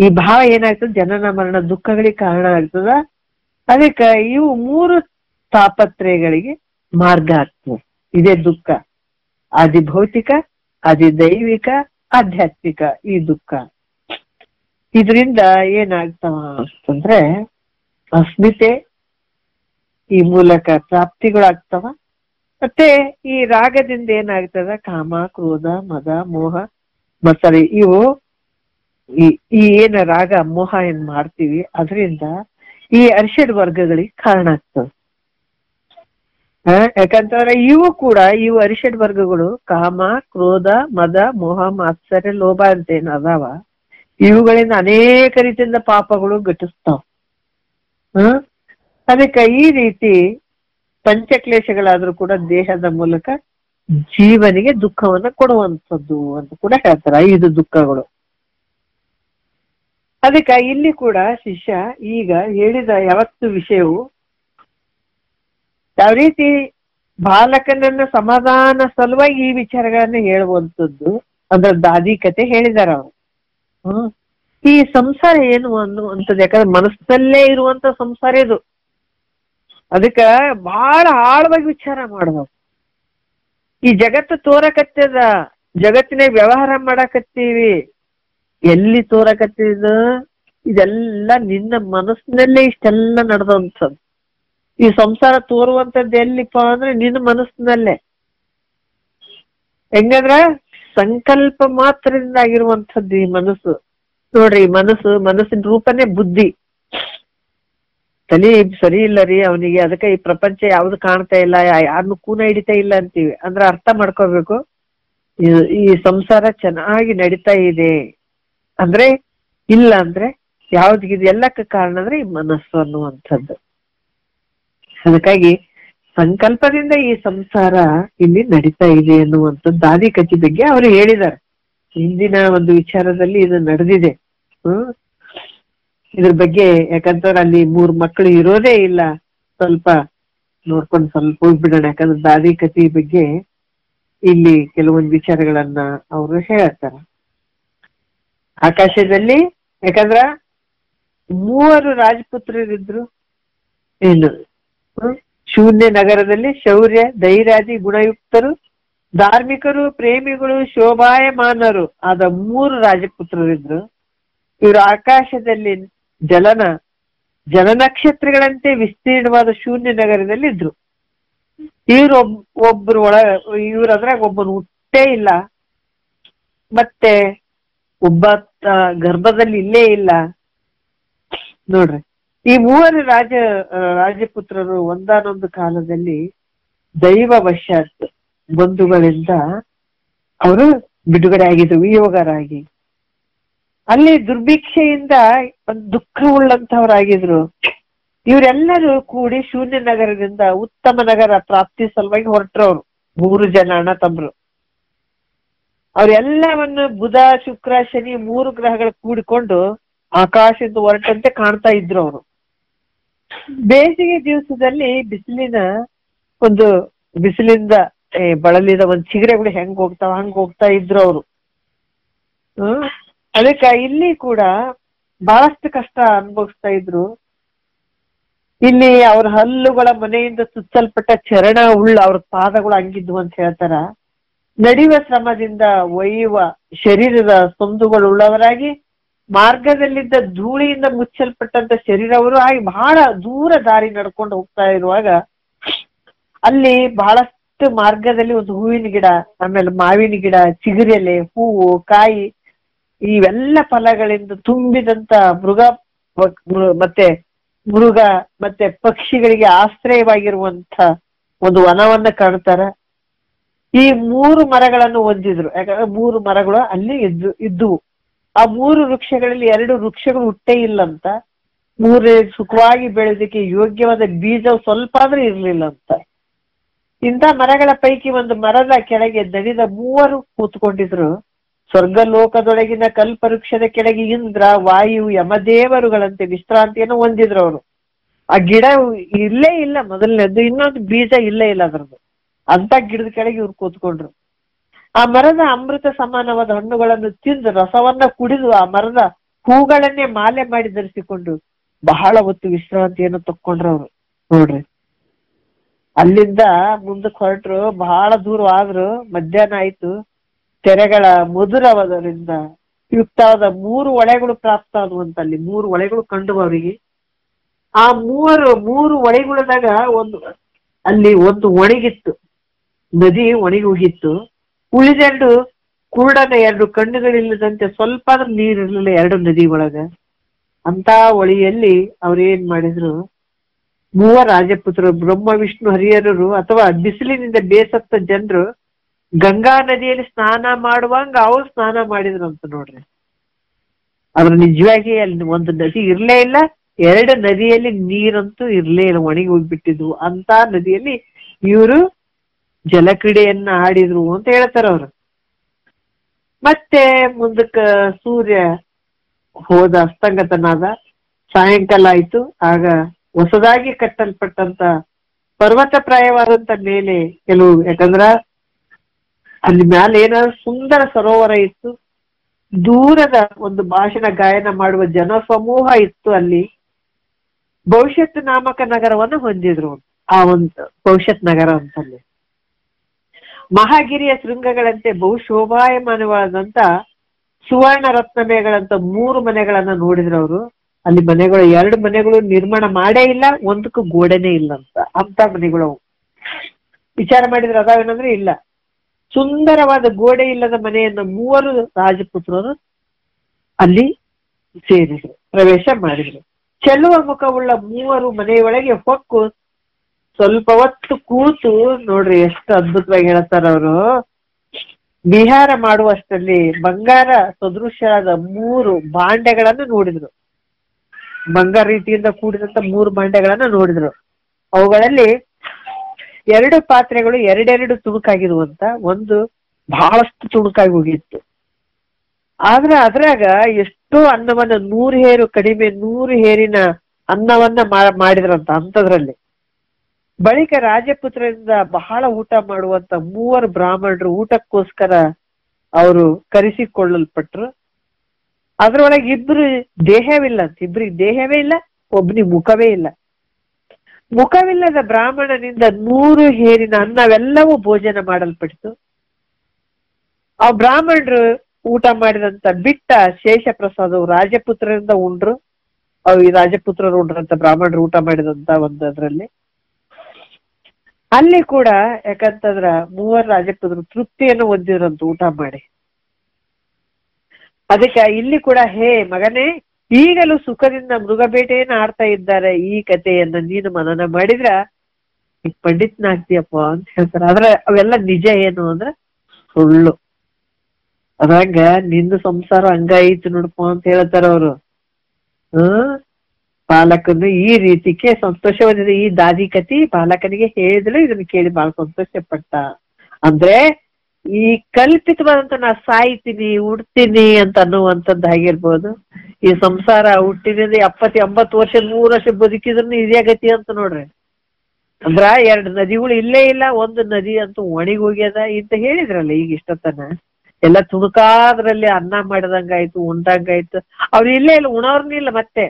ಈ ಭಾವ ಏನಾಗ್ತದೆ, ಜನನ ಮರಣ ದುಃಖಗಳಿಗೆ ಕಾರಣ ಆಗ್ತದ. ಅದಕ್ಕೆ ಇವು 3 ತಾಪತ್ರಯಗಳಿಗೆ ಮಾರ್ಗ ಆಗ್ತದೆ. ಇದೇ ದುಃಖ, ಆದಿಭೌತಿಕ, ಆದಿದೈವಿಕ, ಆಧ್ಯಾತ್ಮಿಕ. ಈ ದುಃಖ ಇದರಿಂದ ಏನಾಗ್ತಾವ ಅಂತಂದ್ರೆ ಅಸ್ಮಿತೆ ಈ ಮೂಲಕ ಪ್ರಾಪ್ತಿಗಳಾಗ್ತಾವ. ಮತ್ತೆ ಈ ರಾಗದಿಂದ ಏನಾಗ್ತದ, ಕಾಮ, ಕ್ರೋಧ, ಮದ, ಮೋಹ, ಮತ್ಸರ, ಇವು ಈ ಏನ ರಾಗ ಮೋಹ ಏನ್ ಮಾಡ್ತೀವಿ ಅದರಿಂದ ಈ ಅರಿಷಡ್ ವರ್ಗಗಳಿಗೆ ಕಾರಣ ಆಗ್ತದೆ. ಯಾಕಂತಂದ್ರೆ ಇವು ಅರಿಷಡ್ ವರ್ಗಗಳು ಕಾಮ, ಕ್ರೋಧ, ಮದ, ಮೋಹ, ಮಾತ್ಸರ್ಯ, ಲೋಭ ಅಂತ ಏನ್ ಅದಾವ, ಇವುಗಳಿಂದ ಅನೇಕ ರೀತಿಯಿಂದ ಪಾಪಗಳು ಘಟಿಸ್ತಾವ. ಅದಕ್ಕೆ ಈ ರೀತಿ ಪಂಚಕ್ಲೇಶಗಳಾದ್ರೂ ಕೂಡ ದೇಹದ ಮೂಲಕ ಜೀವನಿಗೆ ದುಃಖವನ್ನ ಕೊಡುವಂಥದ್ದು ಅಂತ ಕೂಡ ಹೇಳ್ತಾರೆ, 5 ದುಃಖಗಳು. ಅದಕ್ಕೆ ಇಲ್ಲಿ ಕೂಡ ಶಿಷ್ಯ ಈಗ ಹೇಳಿದ ಯಾವತ್ತು ವಿಷಯವು ಯಾವ ರೀತಿ ಬಾಲಕನನ್ನ ಸಮಾಧಾನ ಸಲುವಾಗಿ ಈ ವಿಚಾರಗಳನ್ನ ಹೇಳುವಂಥದ್ದು ಅಂದ್ರೆ ದಾದಿ ಕತೆ ಹೇಳಿದಾರ ಅವರು. ಈ ಸಂಸಾರ ಏನು ಅನ್ನುವಂಥದ್ದು, ಯಾಕಂದ್ರೆ ಮನಸ್ಸಲ್ಲೇ ಇರುವಂತ ಸಂಸಾರ ಇದು. ಅದಕ್ಕ ಬಹಳ ಆಳವಾಗಿ ವಿಚಾರ ಮಾಡ್ಬೇಕು. ಈ ಜಗತ್ತು ತೋರಕತ್ತದ, ಜಗತ್ತಿನ ವ್ಯವಹಾರ ಮಾಡಕತ್ತೀವಿ, ಎಲ್ಲಿ ತೋರಕತ್ತಿದ, ಇದೆಲ್ಲ ನಿನ್ನ ಮನಸ್ಸಿನಲ್ಲೇ ಇಷ್ಟೆಲ್ಲ ನಡೆದಂಥದ್ದು. ಈ ಸಂಸಾರ ತೋರುವಂಥದ್ದು ಎಲ್ಲಿಪ್ಪ ಅಂದ್ರೆ ನಿನ್ನ ಮನಸ್ಸಿನಲ್ಲೇ. ಹೆಂಗಂದ್ರ ಸಂಕಲ್ಪ ಮಾತ್ರದಿಂದ ಆಗಿರುವಂಥದ್ದು ಈ ಮನಸ್ಸು. ನೋಡ್ರಿ, ಮನಸ್ಸಿನ ರೂಪನೇ ಬುದ್ಧಿ. ತಲೆ ಸರಿ ಇಲ್ಲ ರೀ ಅವನಿಗೆ, ಅದಕ್ಕೆ ಈ ಪ್ರಪಂಚ ಯಾವ್ದು ಕಾಣ್ತಾ ಇಲ್ಲ, ಯಾರನ್ನು ಕೂನ ಹಿಡಿತಾ ಇಲ್ಲ ಅಂತೀವಿ. ಅಂದ್ರೆ ಅರ್ಥ ಮಾಡ್ಕೋಬೇಕು, ಈ ಸಂಸಾರ ಚೆನ್ನಾಗಿ ನಡೀತಾ ಇದೆ ಅಂದ್ರೆ, ಇಲ್ಲ ಅಂದ್ರೆ ಯಾವ್ದಿದು ಎಲ್ಲಕ್ಕೆ ಕಾರಣ ಅಂದ್ರೆ ಈ ಮನಸ್ಸು ಅನ್ನುವಂಥದ್ದು. ಅದಕ್ಕಾಗಿ ಸಂಕಲ್ಪದಿಂದ ಈ ಸಂಸಾರ ಇಲ್ಲಿ ನಡೀತಾ ಇದೆ ಅನ್ನುವಂಥದ್ದು ದಾದಿ ಕಥೆ ಬಗ್ಗೆ ಅವರು ಹೇಳಿದ್ದಾರೆ. ಹಿಂದಿನ ಒಂದು ವಿಚಾರದಲ್ಲಿ ಇದು ನಡೆದಿದೆ. ಇದ್ರ ಬಗ್ಗೆ ಯಾಕಂತಂದ್ರೆ ಅಲ್ಲಿ 3 ಮಕ್ಕಳು ಇರೋದೇ ಇಲ್ಲ, ಸ್ವಲ್ಪ ನೋಡ್ಕೊಂಡು ಸ್ವಲ್ಪ ಹೋಗ್ಬಿಡೋಣ. ಯಾಕಂದ್ರೆ ದಾದಿ ಕಥೆ ಬಗ್ಗೆ ಇಲ್ಲಿ ಕೆಲವೊಂದು ವಿಚಾರಗಳನ್ನ ಅವರು ಹೇಳ್ತಾರೆ. ಆಕಾಶದಲ್ಲಿ ಯಾಕಂದ್ರ 3 ರಾಜಪುತ್ರರಿದ್ರು. ಏನು ಶೂನ್ಯ ನಗರದಲ್ಲಿ ಶೌರ್ಯ, ಧೈರ್ಯಾದಿ ಗುಣಯುಕ್ತರು, ಧಾರ್ಮಿಕರು, ಪ್ರೇಮಿಗಳು, ಶೋಭಾಯಮಾನರು ಆದ 3 ರಾಜಪುತ್ರರಿದ್ರು. ಇವರು ಆಕಾಶದಲ್ಲಿ ಜಲನಕ್ಷತ್ರಗಳಂತೆ ವಿಸ್ತೀರ್ಣವಾದ ಶೂನ್ಯ ನಗರದಲ್ಲಿ ಇದ್ರು. ಇವ್ರದ್ರಾಗ ಒಬ್ಬನು ಹುಟ್ಟೇ ಇಲ್ಲ, ಮತ್ತೆ ಒಬ್ಬ ಗರ್ಭದಲ್ಲಿ ಇಲ್ಲೇ ಇಲ್ಲ. ನೋಡ್ರಿ, ಈ 3 ರಾಜಪುತ್ರರು ಒಂದಾನೊಂದು ಕಾಲದಲ್ಲಿ ದೈವ ವಶಾತ್ ಬಂಧುಗಳಿಂದ ಅವರು ಬಿಡುಗಡೆ ಆಗಿದ್ರು, ವಿಯೋಗರಾಗಿ. ಅಲ್ಲಿ ದುರ್ಭಿಕ್ಷೆಯಿಂದ ಒಂದು ದುಃಖ ಉಳ್ಳಂತವ್ರಾಗಿದ್ರು. ಇವರೆಲ್ಲರೂ ಕೂಡಿ ಶೂನ್ಯ ನಗರದಿಂದ ಉತ್ತಮ ನಗರ ಪ್ರಾಪ್ತಿ ಸಲುವಾಗಿ ಹೊರಟ್ರವ್ರು. 3 ಜನ ಅಣ್ಣ ತಮ್ಮರು. ಅವ್ರೆಲ್ಲವನ್ನು ಬುಧ ಶುಕ್ರ ಶನಿ 3 ಗ್ರಹಗಳು ಕೂಡಿಕೊಂಡು ಆಕಾಶದಿಂದ ಹೊರಟಂತೆ ಕಾಣ್ತಾ ಇದ್ರು ಅವರು. ಬೇಸಿಗೆ ದಿವಸದಲ್ಲಿ ಬಿಸಿಲಿಂದ ಬಳಲಿದ ಒಂದ್ ಚಿಗರೆಗಳು ಹೆಂಗ್ ಹೋಗ್ತಾ ಇದ್ರು ಅವರು. ಅದಕ್ಕೆ ಇಲ್ಲಿ ಕೂಡ ಬಹಳಷ್ಟು ಕಷ್ಟ ಅನುಭವಿಸ್ತಾ ಇದ್ರು. ಇಲ್ಲಿ ಅವ್ರ ಹಲ್ಲುಗಳ ಮನೆಯಿಂದ ಸುತ್ತಲ್ಪಟ್ಟ ಚರಣ ಅವ್ರ ಪಾದಗಳು ಹಂಗಿದ್ವು ಅಂತ ಹೇಳ್ತಾರ. ನಡೆಯುವ ಶ್ರಮದಿಂದ ಒಯ್ಯುವ ಶರೀರದ ಸಂದುಗಳುಳ್ಳವರಾಗಿ ಮಾರ್ಗದಲ್ಲಿದ್ದ ಧೂಳಿಯಿಂದ ಮುಚ್ಚಲ್ಪಟ್ಟಂತ ಶರೀರವರು ಆಗಿ ಬಹಳ ದೂರ ದಾರಿ ನಡ್ಕೊಂಡು ಹೋಗ್ತಾ ಇರುವಾಗ ಅಲ್ಲಿ ಬಹಳಷ್ಟು ಮಾರ್ಗದಲ್ಲಿ ಒಂದು ಹೂವಿನ ಗಿಡ, ಆಮೇಲೆ ಮಾವಿನ ಗಿಡ, ಚಿಗುರೆಲೆ, ಹೂವು, ಕಾಯಿ ಇವೆಲ್ಲ ಫಲಗಳಿಂದ ತುಂಬಿದಂತ ಮೃಗ ಮತ್ತೆ ಪಕ್ಷಿಗಳಿಗೆ ಆಶ್ರಯವಾಗಿರುವಂತ ಒಂದು ವನವನ್ನ ಕಾಣ್ತಾರ. ಈ 3 ಮರಗಳನ್ನು ಹೊಂದಿದ್ರು. ಯಾಕಂದ್ರೆ 3 ಮರಗಳು ಅಲ್ಲಿ ಇದ್ದುವು. ಆ 3 ವೃಕ್ಷಗಳಲ್ಲಿ 2 ವೃಕ್ಷಗಳು ಹುಟ್ಟೇ ಇಲ್ಲಂತ. 3 ಸುಖವಾಗಿ ಬೆಳೆದಕ್ಕೆ ಯೋಗ್ಯವಾದ ಬೀಜ ಸ್ವಲ್ಪ ಆದ್ರೂ ಇರ್ಲಿಲ್ಲ ಅಂತ. ಇಂಥ ಮರಗಳ ಪೈಕಿ ಒಂದು ಮರದ ಕೆಳಗೆ ದಣಿದ 3 ಕೂತ್ಕೊಂಡಿದ್ರು. ಸ್ವರ್ಗ ಲೋಕದೊಳಗಿನ ಕಲ್ಪವೃಕ್ಷದ ಕೆಳಗೆ ಇಂದ್ರ, ವಾಯು, ಯಮದೇವರುಗಳಂತೆ ವಿಶ್ರಾಂತಿಯನ್ನು ಹೊಂದಿದ್ರು ಅವರು. ಆ ಗಿಡ ಇಲ್ಲೇ ಇಲ್ಲ ಮೊದಲನೇದ್ದು, ಇನ್ನೊಂದು ಬೀಜ ಇಲ್ಲೇ ಇಲ್ಲ ಅದ್ರದ್ದು. ಅಂತ ಗಿಡದ ಕೆಳಗೆ ಇವ್ರು ಕೂತ್ಕೊಂಡ್ರು. ಆ ಮರದ ಅಮೃತ ಸಮಾನವಾದ ಹಣ್ಣುಗಳನ್ನು ತಿಂದು ರಸವನ್ನ ಕುಡಿದು ಆ ಮರದ ಹೂಗಳನ್ನೇ ಮಾಲೆ ಮಾಡಿ ಧರಿಸಿಕೊಂಡು ಬಹಳ ಹೊತ್ತು ವಿಶ್ರಾಂತಿಯನ್ನು ತಕ್ಕೊಂಡ್ರು ಅವ್ರು. ನೋಡ್ರಿ, ಅಲ್ಲಿಂದ ಮುಂದಕ್ಕೆ ಹೊರಟ್ರು. ಬಹಳ ದೂರ ಆದ್ರು. ಮಧ್ಯಾಹ್ನ ಆಯ್ತು. ತೆರೆಗಳ ಮಧುರವಾದರಿಂದ ಯುಕ್ತವಾದ 3 ಹೊಳೆಗಳು ಪ್ರಾಪ್ತ ಆದುವಂತ. ಅಲ್ಲಿ 3 ಹೊಳೆಗಳು ಕಂಡು ಅವರಿಗೆ. ಆ 3 ಹೊಳೆಗಳದಾಗ ಅಲ್ಲಿ ಒಂದು ಒಣಗಿತ್ತು, ನದಿ ಒಣಗಿ ಹೋಗಿತ್ತು. ಉಳಿದೆರಡು ಕುರುಡನ 2 ಕಣ್ಣುಗಳಿಲ್ಲದಂತೆ ಸ್ವಲ್ಪ ನೀರಿರ್ಲಿಲ್ಲ 2 ನದಿ ಒಳಗ. ಅಂತ ಹೊಳೆಯಲ್ಲಿ ಅವ್ರೇನ್ ಮಾಡಿದ್ರು, 3 ರಾಜಪುತ್ರರು ಬ್ರಹ್ಮ ವಿಷ್ಣು ಹರಿಹರರು ಅಥವಾ ಬಿಸಿಲಿನಿಂದ ಬೇಸತ್ತ ಜನರು ಗಂಗಾ ನದಿಯಲ್ಲಿ ಸ್ನಾನ ಮಾಡುವಂಗ ಅವ್ರು ಸ್ನಾನ ಮಾಡಿದ್ರು ಅಂತ. ನೋಡ್ರಿ, ಅದ್ರ ನಿಜವಾಗಿ ಅಲ್ಲಿ ಒಂದು ನದಿ ಇರ್ಲೇ ಇಲ್ಲ, 2 ನದಿಯಲ್ಲಿ ನೀರಂತೂ ಇರ್ಲೇ ಇಲ್ಲ, ಒಣಗಿ ಹೋಗ್ಬಿಟ್ಟಿದ್ವು. ಅಂತ ನದಿಯಲ್ಲಿ ಇವರು ಜಲಕ್ರೀಡೆಯನ್ನ ಆಡಿದ್ರು ಅಂತ ಹೇಳ್ತಾರ ಅವ್ರು. ಮತ್ತೆ ಮುಂದಕ್ಕ ಸೂರ್ಯ ಹೋದ, ಅಸ್ತಂಗತನಾದ. ಸಾಯಂಕಾಲ ಆಯ್ತು. ಆಗ ಹೊಸದಾಗಿ ಕಟ್ಟಲ್ಪಟ್ಟಂತ ಪರ್ವತ ಪ್ರಾಯವಾದಂತ ಮೇಲೆ ಕೆಲವು, ಯಾಕಂದ್ರ ಅಲ್ಲಿ ಮ್ಯಾಲೆ ಏನಾದ್ರು ಸುಂದರ ಸರೋವರ ಇತ್ತು. ದೂರದ ಒಂದು ಭಾಷಣ ಗಾಯನ ಮಾಡುವ ಜನ ಸಮೂಹ ಇತ್ತು. ಅಲ್ಲಿ ಭವಿಷ್ಯತ್ ನಾಮಕ ನಗರವನ್ನು ಹೊಂದಿದ್ರು. ಆ ಒಂದು ಭವಿಷ್ಯತ್ ನಗರ ಅಂತಲ್ಲಿ ಮಹಾಗಿರಿಯ ಶೃಂಗಗಳಂತೆ ಬಹುಶೋಭಾಯಮಾನವಾದಂತ ಸುವರ್ಣ ರತ್ನಮಯಗಳಂತ 3 ಮನೆಗಳನ್ನ ನೋಡಿದ್ರು ಅವರು. ಅಲ್ಲಿ ಮನೆಗಳು 2 ಮನೆಗಳು ನಿರ್ಮಾಣ ಮಾಡೇ ಇಲ್ಲ, ಒಂದಕ್ಕೂ ಗೋಡೆನೇ ಇಲ್ಲ ಅಂತ ಮನೆಗಳು. ವಿಚಾರ ಮಾಡಿದ್ರೆ ಅದಾವೇನಂದ್ರೆ ಇಲ್ಲ. ಸುಂದರವಾದ ಗೋಡೆ ಇಲ್ಲದ ಮನೆಯನ್ನ 3 ರಾಜಪುತ್ರರು ಅಲ್ಲಿ ಸೇರಿದ್ರು, ಪ್ರವೇಶ ಮಾಡಿದ್ರು. ಚೆಲ್ಲುವ ಮುಖವುಳ್ಳ 3 ಮನೆಯೊಳಗೆ ಹೊಕ್ಕು ಸ್ವಲ್ಪ ಹೊತ್ತು ಕೂತು, ನೋಡ್ರಿ ಎಷ್ಟು ಅದ್ಭುತವಾಗಿ ಹೇಳ್ತಾರ ಅವರು. ವಿಹಾರ ಮಾಡುವಷ್ಟರಲ್ಲಿ ಬಂಗಾರ ಸದೃಶ್ಯರಾದ 3 ಭಾಂಡೆಗಳನ್ನು ನೋಡಿದ್ರು. ಬಂಗಾರ ರೀತಿಯಿಂದ ಕೂಡಿದಂತ 3 ಭಾಂಡೆಗಳನ್ನ ನೋಡಿದ್ರು. ಅವುಗಳಲ್ಲಿ 2 ಪಾತ್ರೆಗಳು 2 ತುಣುಕಾಗಿರುವಂತ, ಒಂದು ಬಹಳಷ್ಟು ತುಣುಕಾಗಿ ಹೋಗಿತ್ತು. ಆದ್ರೆ ಅದ್ರಾಗ ಎಷ್ಟೋ ಅನ್ನವನ್ನ 100 ಹೇರು ಕಡಿಮೆ 100 ಹೇರಿನ ಅನ್ನವನ್ನ ಮಾಡಿದ್ರಂತ ಅಂತದ್ರಲ್ಲಿ. ಬಳಿಕ ರಾಜಪುತ್ರರಿಂದ ಬಹಳ ಊಟ ಮಾಡುವಂತ 3 ಬ್ರಾಹ್ಮಣರು ಊಟಕ್ಕೋಸ್ಕರ ಅವರು ಕರೆಸಿಕೊಳ್ಳಲ್ಪಟ್ರು. ಅದ್ರೊಳಗೆ 2 ದೇಹವಿಲ್ಲ ಅಂತ, 2 ದೇಹವೇ ಇಲ್ಲ, ಒಬ್ಬನಿಗೆ ಮುಖವೇ ಇಲ್ಲ. ಮುಖವಿಲ್ಲದ ಬ್ರಾಹ್ಮಣನಿಂದ 100 ಹೇರಿನ ಅನ್ನವೆಲ್ಲವೂ ಭೋಜನ ಮಾಡಲ್ಪಟ್ಟಿತು. ಆ ಬ್ರಾಹ್ಮಣರು ಊಟ ಮಾಡಿದಂತ ಬಿಟ್ಟ ಶೇಷ ಪ್ರಸಾದವು ರಾಜಪುತ್ರರಿಂದ ಉಂಡ್ರು. ಈ ರಾಜಪುತ್ರರು ಉಂಡ್ರಂತ ಬ್ರಾಹ್ಮಣರು ಊಟ ಮಾಡಿದಂತ ಒಂದು ಅದ್ರಲ್ಲಿ. ಅಲ್ಲಿ ಕೂಡ ಯಾಕಂತಂದ್ರ 3 ರಾಜಪುತ್ರರು ತೃಪ್ತಿಯನ್ನು ಹೊಂದಿದ್ರಂತ ಊಟ ಮಾಡಿ. ಅದಕ್ಕೆ ಇಲ್ಲಿ ಕೂಡ, ಹೇ ಮಗನೇ, ಈಗಲೂ ಸುಖದಿಂದ ಮೃಗಬೇಟೆಯನ್ನು ಆಡ್ತಾ ಇದ್ದಾರೆ. ಈ ಕಥೆಯನ್ನ ನೀನು ಮನನ ಮಾಡಿದ್ರ ಪಂಡಿತನಾಗ್ತೀಯಪ್ಪ ಅಂತ ಹೇಳ್ತಾರೆ. ಆದ್ರೆ ಅವೆಲ್ಲ ನಿಜ ಏನು ಅಂದ್ರೆ ಸುಳ್ಳು. ಅದಾಗ ನಿಂದು ಸಂಸಾರ ಹಂಗ ಐತಿ ನೋಡಪ್ಪ ಅಂತ ಹೇಳ್ತಾರ ಅವರು. ಬಾಲಕನು ಈ ರೀತಿಗೆ ಸಂತೋಷವಾದ ಈ ದಾದಿ ಕತಿ ಬಾಲಕನಿಗೆ ಹೇಳಿದ್ರು, ಇದನ್ನ ಕೇಳಿ ಬಹಳ ಸಂತೋಷ ಪಟ್ಟ. ಅಂದ್ರೆ ಈ ಕಲ್ಪಿತವಾದಂತ ನಾ ಸಾಯ್ತೀನಿ ಉಡ್ತೀನಿ ಅಂತ ಅನ್ನುವಂಥದ್ದು ಆಗಿರ್ಬೋದು. ಈ ಸಂಸಾರ ಹುಟ್ಟಿನಿಂದ 70-80 ವರ್ಷ 100 ವರ್ಷ ಬದುಕಿದ್ರು ಇದೇ ಗತಿ ಅಂತ ನೋಡ್ರಿ. ಅಂದ್ರ 2 ನದಿಗಳು ಇಲ್ಲೇ ಇಲ್ಲ, ಒಂದು ನದಿ ಅಂತೂ ಒಣಗಿ ಹೋಗ್ಯದ ಅಂತ ಹೇಳಿದ್ರಲ್ಲ ಈಗ ಇಷ್ಟತನ. ಎಲ್ಲ ತುಣುಕಾದ್ರಲ್ಲಿ ಅನ್ನ ಮಾಡಿದಂಗಾಯ್ತು, ಉಂಡಂಗಾಯ್ತು. ಅವ್ರು ಇಲ್ಲೇ ಇಲ್ಲ, ಉಣವ್ರನ್ನ ಇಲ್ಲ. ಮತ್ತೆ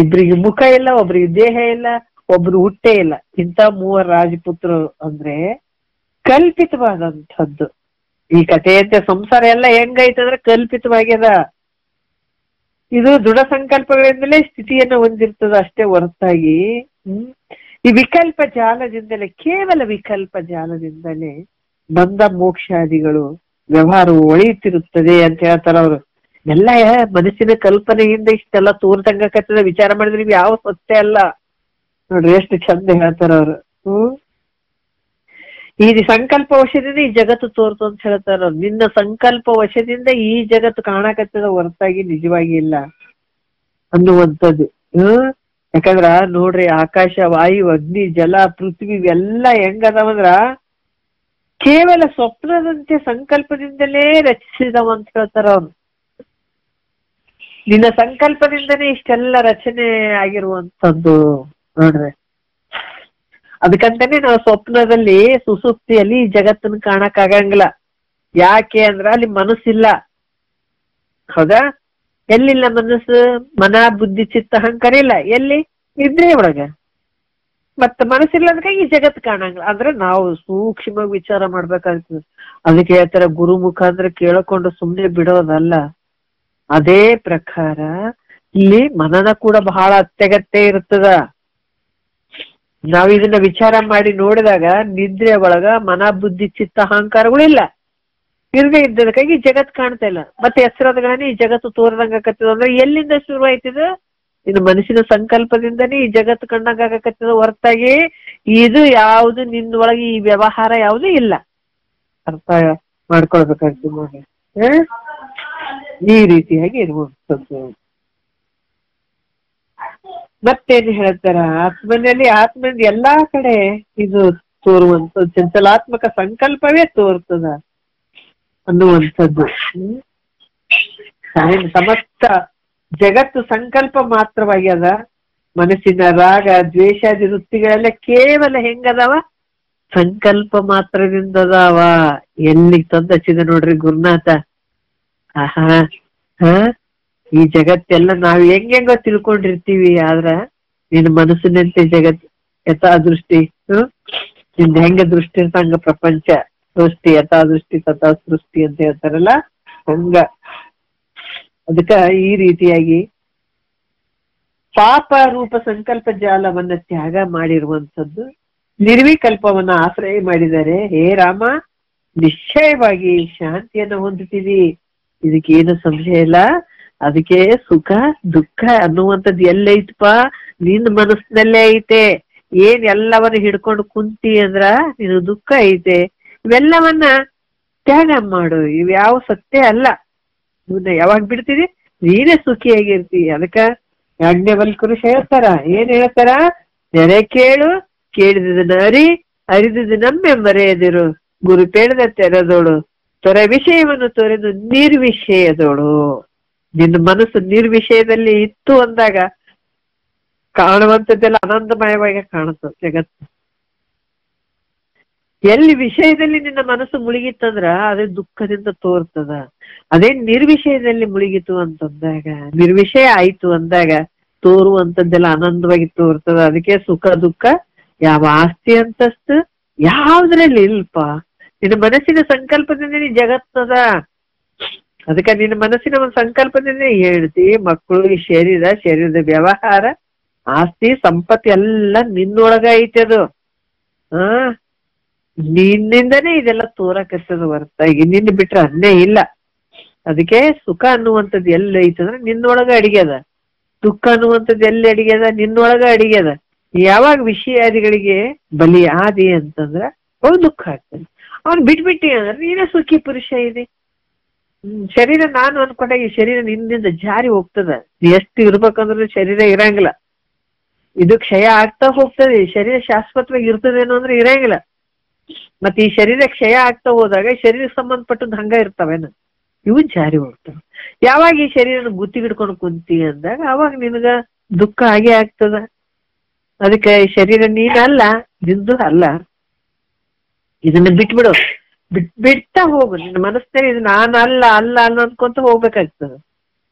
ಇಬ್ರಿಗೆ ಮುಖ ಇಲ್ಲ, ಒಬ್ರಿಗೆ ದೇಹ ಇಲ್ಲ, ಒಬ್ರು ಹುಟ್ಟೆ ಇಲ್ಲ. ಇಂಥ 3 ರಾಜಪುತ್ರರು ಅಂದ್ರೆ ಕಲ್ಪಿತವಾದಂಥದ್ದು ಈ ಕಥೆಯಂತೆ. ಸಂಸಾರ ಎಲ್ಲ ಹೆಂಗೈತಂದ್ರೆ ಕಲ್ಪಿತವಾಗ್ಯದ. ಇದು ದೃಢ ಸಂಕಲ್ಪಗಳಿಂದಲೇ ಸ್ಥಿತಿಯನ್ನ ಹೊಂದಿರ್ತದ ಅಷ್ಟೇ ಹೊರತಾಗಿ ಈ ವಿಕಲ್ಪ ಜಾಲದಿಂದಲೇ, ಕೇವಲ ವಿಕಲ್ಪ ಜಾಲದಿಂದಲೇ ಬಂಧ ಮೋಕ್ಷಾದಿಗಳು ವ್ಯವಹಾರವು ಒಳೆಯುತ್ತಿರುತ್ತದೆ ಅಂತ ಹೇಳ್ತಾರ ಅವರು. ಎಲ್ಲ ಮನಸ್ಸಿನ ಕಲ್ಪನೆಯಿಂದ ಇಷ್ಟೆಲ್ಲ ತೋರ್ದಂಗಕತ್ತದ. ವಿಚಾರ ಮಾಡಿದ್ರೆ ನೀವು ಯಾವ ಸತ್ಯ ಅಲ್ಲ ನೋಡ್ರಿ, ಎಷ್ಟು ಚಂದ ಹೇಳ್ತಾರ ಅವರು. ಈ ಸಂಕಲ್ಪ ವಶದಿಂದ ಈ ಜಗತ್ತು ತೋರ್ತು ಅಂತ ಹೇಳ್ತಾರ. ನಿನ್ನ ಸಂಕಲ್ಪ ವಶದಿಂದ ಈ ಜಗತ್ತು ಕಾಣಕತ್ತದ ಹೊರತಾಗಿ ನಿಜವಾಗಿ ಇಲ್ಲ ಅನ್ನುವಂಥದ್ದು. ಯಾಕಂದ್ರ ನೋಡ್ರಿ, ಆಕಾಶ, ವಾಯು, ಅಗ್ನಿ, ಜಲ, ಪೃಥ್ವಿ ಇವೆಲ್ಲ ಹೆಂಗದವಂದ್ರ ಕೇವಲ ಸ್ವಪ್ನದಂತೆ ಸಂಕಲ್ಪದಿಂದಲೇ ರಚಿಸಿದವಂತ ಹೇಳ್ತಾರ ಅವ್ರು. ನಿನ್ನ ಸಂಕಲ್ಪದಿಂದನೇ ಇಷ್ಟೆಲ್ಲ ರಚನೆ ಆಗಿರುವಂತದ್ದು ನೋಡ್ರಿ. ಅದಕ್ಕಂತಾನೆ ನಾವು ಸ್ವಪ್ನದಲ್ಲಿ ಸುಸುಪ್ತಿಯಲ್ಲಿ ಈ ಜಗತ್ತನ್ನ ಕಾಣಕ್ ಆಗಂಗಿಲ್ಲ. ಯಾಕೆ ಅಂದ್ರ ಅಲ್ಲಿ ಮನಸ್ಸಿಲ್ಲ. ಹೌದಾ? ಎಲ್ಲಿಲ್ಲ ಮನಸ್ಸು? ಮನ, ಬುದ್ಧಿ, ಚಿತ್ತ, ಅಹಂಕಾರ ಇಲ್ಲ. ಎಲ್ಲಿ? ನಿದ್ರೆ ಒಳಗ. ಮತ್ತ ಮನಸ್ಸಿಲ್ಲಂದ್ರೆ ಈ ಜಗತ್ ಕಾಣಂಗಿಲ್ಲ. ಅಂದ್ರೆ ನಾವು ಸೂಕ್ಷ್ಮವಾಗಿ ವಿಚಾರ ಮಾಡ್ಬೇಕಾಗ್ತದೆ. ಅದಕ್ಕೆ ಹೇಳ್ತಾರ ಗುರು ಮುಖಾಂತರ ಕೇಳಕೊಂಡು ಸುಮ್ನೆ ಬಿಡೋದಲ್ಲ. ಅದೇ ಪ್ರಕಾರ ಇಲ್ಲಿ ಮನನ ಕೂಡ ಬಹಳ ಅತ್ಯಗತ್ಯ ಇರ್ತದ. ನಾವ್ ಇದನ್ನ ವಿಚಾರ ಮಾಡಿ ನೋಡಿದಾಗ ನಿದ್ರೆ ಒಳಗ ಮನ, ಬುದ್ಧಿ, ಚಿತ್ತ, ಅಹಂಕಾರಗಳಿಲ್ಲ. ಇರದೇ ಇದ್ದದಕ್ಕಾಗಿ ಈ ಜಗತ್ ಕಾಣ್ತಾ ಇಲ್ಲ. ಮತ್ತೆ ಹೆಸರಾದಗಳನ್ನ ಈ ಜಗತ್ತು ತೋರ್ದಂಗಾಕತ್ತದ. ಅಂದ್ರೆ ಎಲ್ಲಿಂದ ಶುರು ಆಯ್ತದ? ಇನ್ನು ಮನಸ್ಸಿನ ಸಂಕಲ್ಪದಿಂದನೇ ಈ ಜಗತ್ತು ಕಂಡಂಗಾಗಕತ್ತದ ಹೊರತಾಗಿ ಇದು ಯಾವುದು ನಿನ್ನೊಳಗೆ ಈ ವ್ಯವಹಾರ ಯಾವುದು ಇಲ್ಲ. ಅರ್ಥ ಮಾಡ್ಕೊಳ್ಬೇಕಾಗ್ತದೆ ನೋಡಿ. ಈ ರೀತಿಯಾಗಿ ಇರುವಂಥದ್ದು. ಮತ್ತೇನು ಹೇಳ್ತಾರ? ಆತ್ಮನಲ್ಲಿ ಎಲ್ಲಾ ಕಡೆ ಇದು ತೋರುವಂಥದ್ದು, ಚಂಚಲಾತ್ಮಕ ಸಂಕಲ್ಪವೇ ತೋರ್ತದ ಅನ್ನುವಂಥದ್ದು. ಸಮಸ್ತ ಜಗತ್ತು ಸಂಕಲ್ಪ ಮಾತ್ರವಾಗ್ಯದ. ಮನಸ್ಸಿನ ರಾಗ, ದ್ವೇಷಾದಿ ವೃತ್ತಿಗಳೆಲ್ಲ ಕೇವಲ ಹೆಂಗದಾವ? ಸಂಕಲ್ಪ ಮಾತ್ರದಿಂದದಾವ. ಎಲ್ಲಿಗೆ ತಂದಚ್ಚಿದ ನೋಡ್ರಿ ಗುರುನಾಥ. ಈ ಜಗತ್ತೆಲ್ಲ ನಾವ್ ಹೆಂಗೋ ತಿಳ್ಕೊಂಡಿರ್ತೀವಿ. ಆದ್ರ ನಿನ್ನ ಮನಸ್ಸಿನಂತೆ ಜಗತ್ ಯಥಾ ದೃಷ್ಟಿ, ನಿಂದ ಹೆಂಗ ದೃಷ್ಟಿ ಅಂತ ಹಂಗ ಪ್ರಪಂಚ ಸೃಷ್ಟಿ. ಯಥಾ ದೃಷ್ಟಿ ತಥಾ ಸೃಷ್ಟಿ ಅಂತ ಹೇಳ್ತಾರಲ್ಲ ಹಂಗ. ಅದಕ್ಕ ಈ ರೀತಿಯಾಗಿ ಪಾಪ ರೂಪ ಸಂಕಲ್ಪ ಜಾಲವನ್ನ ತ್ಯಾಗ ಮಾಡಿರುವಂಥದ್ದು, ನಿರ್ವಿಕಲ್ಪವನ್ನ ಆಶ್ರಯ ಮಾಡಿದ್ದಾರೆ. ಹೇ ರಾಮ, ನಿಶ್ಚಯವಾಗಿ ಶಾಂತಿಯನ್ನ ಹೊಂದುತ್ತೀವಿ, ಇದಕ್ಕೇನು ಸಂಶಯ ಇಲ್ಲ. ಅದಕ್ಕೆ ಸುಖ ದುಃಖ ಅನ್ನುವಂಥದ್ದು ಎಲ್ಲೈತಪ್ಪ? ನಿನ್ನ ಮನಸ್ಸಿನಲ್ಲೇ ಐತೆ. ಏನ್ ಎಲ್ಲವನ್ನ ಹಿಡ್ಕೊಂಡು ಕುಂತಿ ಅಂದ್ರ ನಿನ್ನ ದುಃಖ ಐತೆ. ಇವೆಲ್ಲವನ್ನ ತ್ಯಾಗ ಮಾಡು. ಇವ್ಯಾವ ಸತ್ಯ ಅಲ್ಲ. ಇವನ್ನ ಯಾವಾಗ ಬಿಡ್ತೀರಿ? ನೀನೇ ಸುಖಿಯಾಗಿರ್ತಿ. ಅದಕ್ಕ ಯಾಜ್ಞವಲ್ಕರು ಹೇಳ್ತಾರ, ಏನ್ ಹೇಳ್ತಾರ? ನೆರೆ ಕೇಳು, ಕೇಳಿದದನ್ನ ಅರಿದಿದ್ದು ನಮ್ಮೆ ಮರೆಯದಿರು, ಗುರು ಪೇಳದ ತೆರೆದೋಳು, ತೊರೆ ವಿಷಯವನ್ನು ತೊರೆದು ನಿರ್ವಿಷಯದೋಳು. ನಿನ್ನ ಮನಸ್ಸು ನಿರ್ವಿಷಯದಲ್ಲಿ ಇತ್ತು ಅಂದಾಗ ಕಾಣುವಂಥದ್ದೆಲ್ಲ ಆನಂದಮಯವಾಗಿ ಕಾಣುತ್ತ ಜಗತ್ತು. ಎಲ್ಲಿ ವಿಷಯದಲ್ಲಿ ನಿನ್ನ ಮನಸ್ಸು ಮುಳುಗಿತ್ತಂದ್ರ ಅದೇ ದುಃಖದಿಂದ ತೋರ್ತದ. ಅದೇ ನಿರ್ವಿಷಯದಲ್ಲಿ ಮುಳುಗಿತು ಅಂತಂದಾಗ, ನಿರ್ವಿಷಯ ಆಯ್ತು ಅಂದಾಗ ತೋರುವಂತದ್ದೆಲ್ಲ ಆನಂದವಾಗಿ ತೋರ್ತದ. ಅದಕ್ಕೆ ಸುಖ ದುಃಖ ಯಾವ ಆಸ್ತಿ ಅಂತಸ್ತು ಯಾವ್ದ್ರಲ್ಲಿ ಇಲ್ಪ. ನಿನ್ನ ಮನಸ್ಸಿನ ಸಂಕಲ್ಪದಿಂದ ನೀ ಜಗತ್ತದ. ಅದಕ್ಕೆ ನಿನ್ನ ಮನಸ್ಸಿನ ಒಂದು ಸಂಕಲ್ಪದಿಂದ ಹೇಳ್ತಿ ಮಕ್ಕಳು, ಈ ಶರೀರದ ವ್ಯವಹಾರ, ಆಸ್ತಿ ಸಂಪತ್ತಿ ಎಲ್ಲ ನಿನ್ನೊಳಗ ಐತೆ. ಅದು ನಿನ್ನಿಂದನೇ ಇದೆಲ್ಲ ತೋರಕತ್ತದ ಹೊರತಾಗಿ ನಿನ್ನ ಬಿಟ್ರೆ ಅನ್ನೇ ಇಲ್ಲ. ಅದಕ್ಕೆ ಸುಖ ಅನ್ನುವಂಥದ್ದು ಎಲ್ಲ ಐತಂದ್ರೆ ನಿನ್ನೊಳಗ ಅಡಿಗೆದ, ದುಃಖ ಅನ್ನುವಂಥದ್ದು ಎಲ್ಲಿ ಅಡಿಗೆದ? ನಿನ್ನೊಳಗ ಅಡಿಗೆದ. ಯಾವಾಗ ವಿಷಯಾದಿಗಳಿಗೆ ಬಲಿ ಆದಿ ಅಂತಂದ್ರ ಅವು ದುಃಖ ಆಗ್ತದೆ. ಅವ್ನು ಬಿಟ್ಬಿಟ್ಟಿ ಅಂದ್ರೆ ನೀನೇ ಸುಖಿ ಪುರುಷ ಇದೆ. ಶರೀರ ನಾನು ಅನ್ಕೊಂಡೆ ಈ ಶರೀರ ನಿನ್ನಿಂದ ಜಾರಿ ಹೋಗ್ತದ. ಎಷ್ಟು ಇರ್ಬೇಕಂದ್ರೆ ಶರೀರ ಇರಂಗಿಲ್ಲ, ಇದು ಕ್ಷಯ ಆಗ್ತಾ ಹೋಗ್ತದೆ. ಈ ಶರೀರ ಶಾಶ್ವತವಾಗಿ ಇರ್ತದೇನೋ ಅಂದ್ರೆ ಇರಂಗಿಲ್ಲ. ಮತ್ತೆ ಈ ಶರೀರ ಕ್ಷಯ ಆಗ್ತಾ ಹೋದಾಗ ಶರೀರಕ್ಕೆ ಸಂಬಂಧಪಟ್ಟದ್ದು ಹಂಗ ಇರ್ತಾವೇನು, ಇವು ಜಾರಿ ಹೋಗ್ತವೆ. ಯಾವಾಗ ಈ ಶರೀರನ ಗುತ್ತಿಗಿಡ್ಕೊಂಡು ಕುಂತಿ ಅಂದಾಗ ಅವಾಗ ನಿನಗ ದುಃಖ ಆಗೇ ಆಗ್ತದ. ಅದಕ್ಕೆ ಈ ಶರೀರ ನೀನಲ್ಲ, ನಿಂದು ಅಲ್ಲ, ಇದನ್ನ ಬಿಟ್ಬಿಡು. ಬಿಡ್ತಾ ಹೋಗು. ನಿನ್ನ ಮನಸ್ಸಿನಲ್ಲಿ ಇದು ನಾನು ಅಲ್ಲ ಅಲ್ಲ ಅಲ್ಲ ಅನ್ಕೊಂತ ಹೋಗ್ಬೇಕಾಗ್ತದ.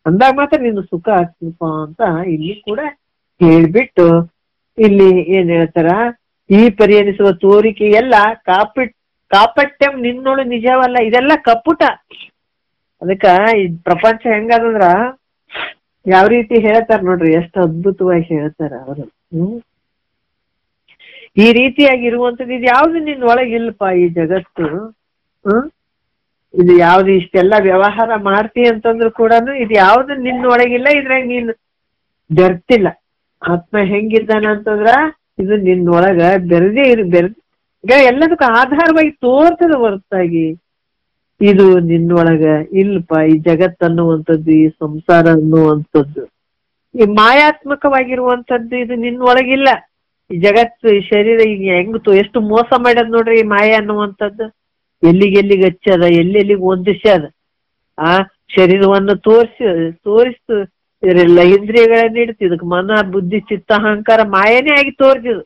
ಅಂದಾಗ ಮಾತ್ರ ನಿನ್ನ ಸುಖ ಆಗ್ತಪ್ಪ ಅಂತ ಇಲ್ಲಿ ಕೂಡ ಹೇಳ್ಬಿಟ್ಟು ಇಲ್ಲಿ ಏನ್ ಹೇಳ್ತಾರ, ಈ ಪರಿಹರಿಸುವ ತೋರಿಕೆ ಎಲ್ಲ ಕಾಪಟ್ಯಂ ನಿನ್ನೋಳು ನಿಜವಲ್ಲ, ಇದೆಲ್ಲ ಕಪ್ಪುಟ. ಅದಕ್ಕ ಈ ಪ್ರಪಂಚ ಹೆಂಗದಂದ್ರ ಯಾವ ರೀತಿ ಹೇಳ್ತಾರ ನೋಡ್ರಿ, ಎಷ್ಟು ಅದ್ಭುತವಾಗಿ ಹೇಳ್ತಾರ ಅವರು. ಈ ರೀತಿಯಾಗಿ ಇರುವಂತದ್ದು ಇದು ಯಾವ್ದು ನಿನ್ನ ಒಳಗಿಲ್ಲಪ್ಪ ಈ ಜಗತ್ತು. ಇದು ಯಾವ್ದು ಇಷ್ಟೆಲ್ಲ ವ್ಯವಹಾರ ಮಾಡ್ತಿ ಅಂತಂದ್ರು ಕೂಡ ಇದು ಯಾವ್ದು ನಿನ್ನ ಒಳಗಿಲ್ಲ, ಇದ್ರಾಗ ನೀನ್ ಬೆರ್ತಿಲ್ಲ. ಆತ್ಮ ಹೆಂಗಿದ್ದಾನ ಅಂತಂದ್ರ ಇದು ನಿನ್ನೊಳಗ ಈಗ ಎಲ್ಲದಕ್ಕೂ ಆಧಾರವಾಗಿ ತೋರ್ತದ ಹೊರತಾಗಿ ಇದು ನಿನ್ನೊಳಗ ಇಲ್ಲಪ್ಪ. ಈ ಜಗತ್ ಅನ್ನುವಂಥದ್ದು, ಈ ಸಂಸಾರ ಅನ್ನುವಂಥದ್ದು, ಈ ಮಾಯಾತ್ಮಕವಾಗಿರುವಂಥದ್ದು ಇದು ನಿನ್ನೊಳಗಿಲ್ಲ. ಈ ಜಗತ್ತು, ಈ ಶರೀರ ಈಗ ಹೆಂಗ್ ಎಷ್ಟು ಮೋಸ ಮಾಡ್ಯದ ನೋಡ್ರಿ ಈ ಮಾಯ ಅನ್ನುವಂಥದ್ದು. ಎಲ್ಲಿಗೆಲ್ಲಿಗೆ ಹಚ್ಚದ, ಎಲ್ಲೆಲ್ಲಿಗೆ ಹೊಂದಿಸ್ಯದ. ಆ ಶರೀರವನ್ನು ತೋರಿಸ್ತು ಇವರೆಲ್ಲ ಇಂದ್ರಿಯಗಳನ್ನ ಇಡ್ತಿ. ಇದಕ್ಕೆ ಮನ ಬುದ್ಧಿ ಚಿತ್ತ ಅಹಂಕಾರ ಮಾಯನೇ ಆಗಿ ತೋರ್ತಿದು.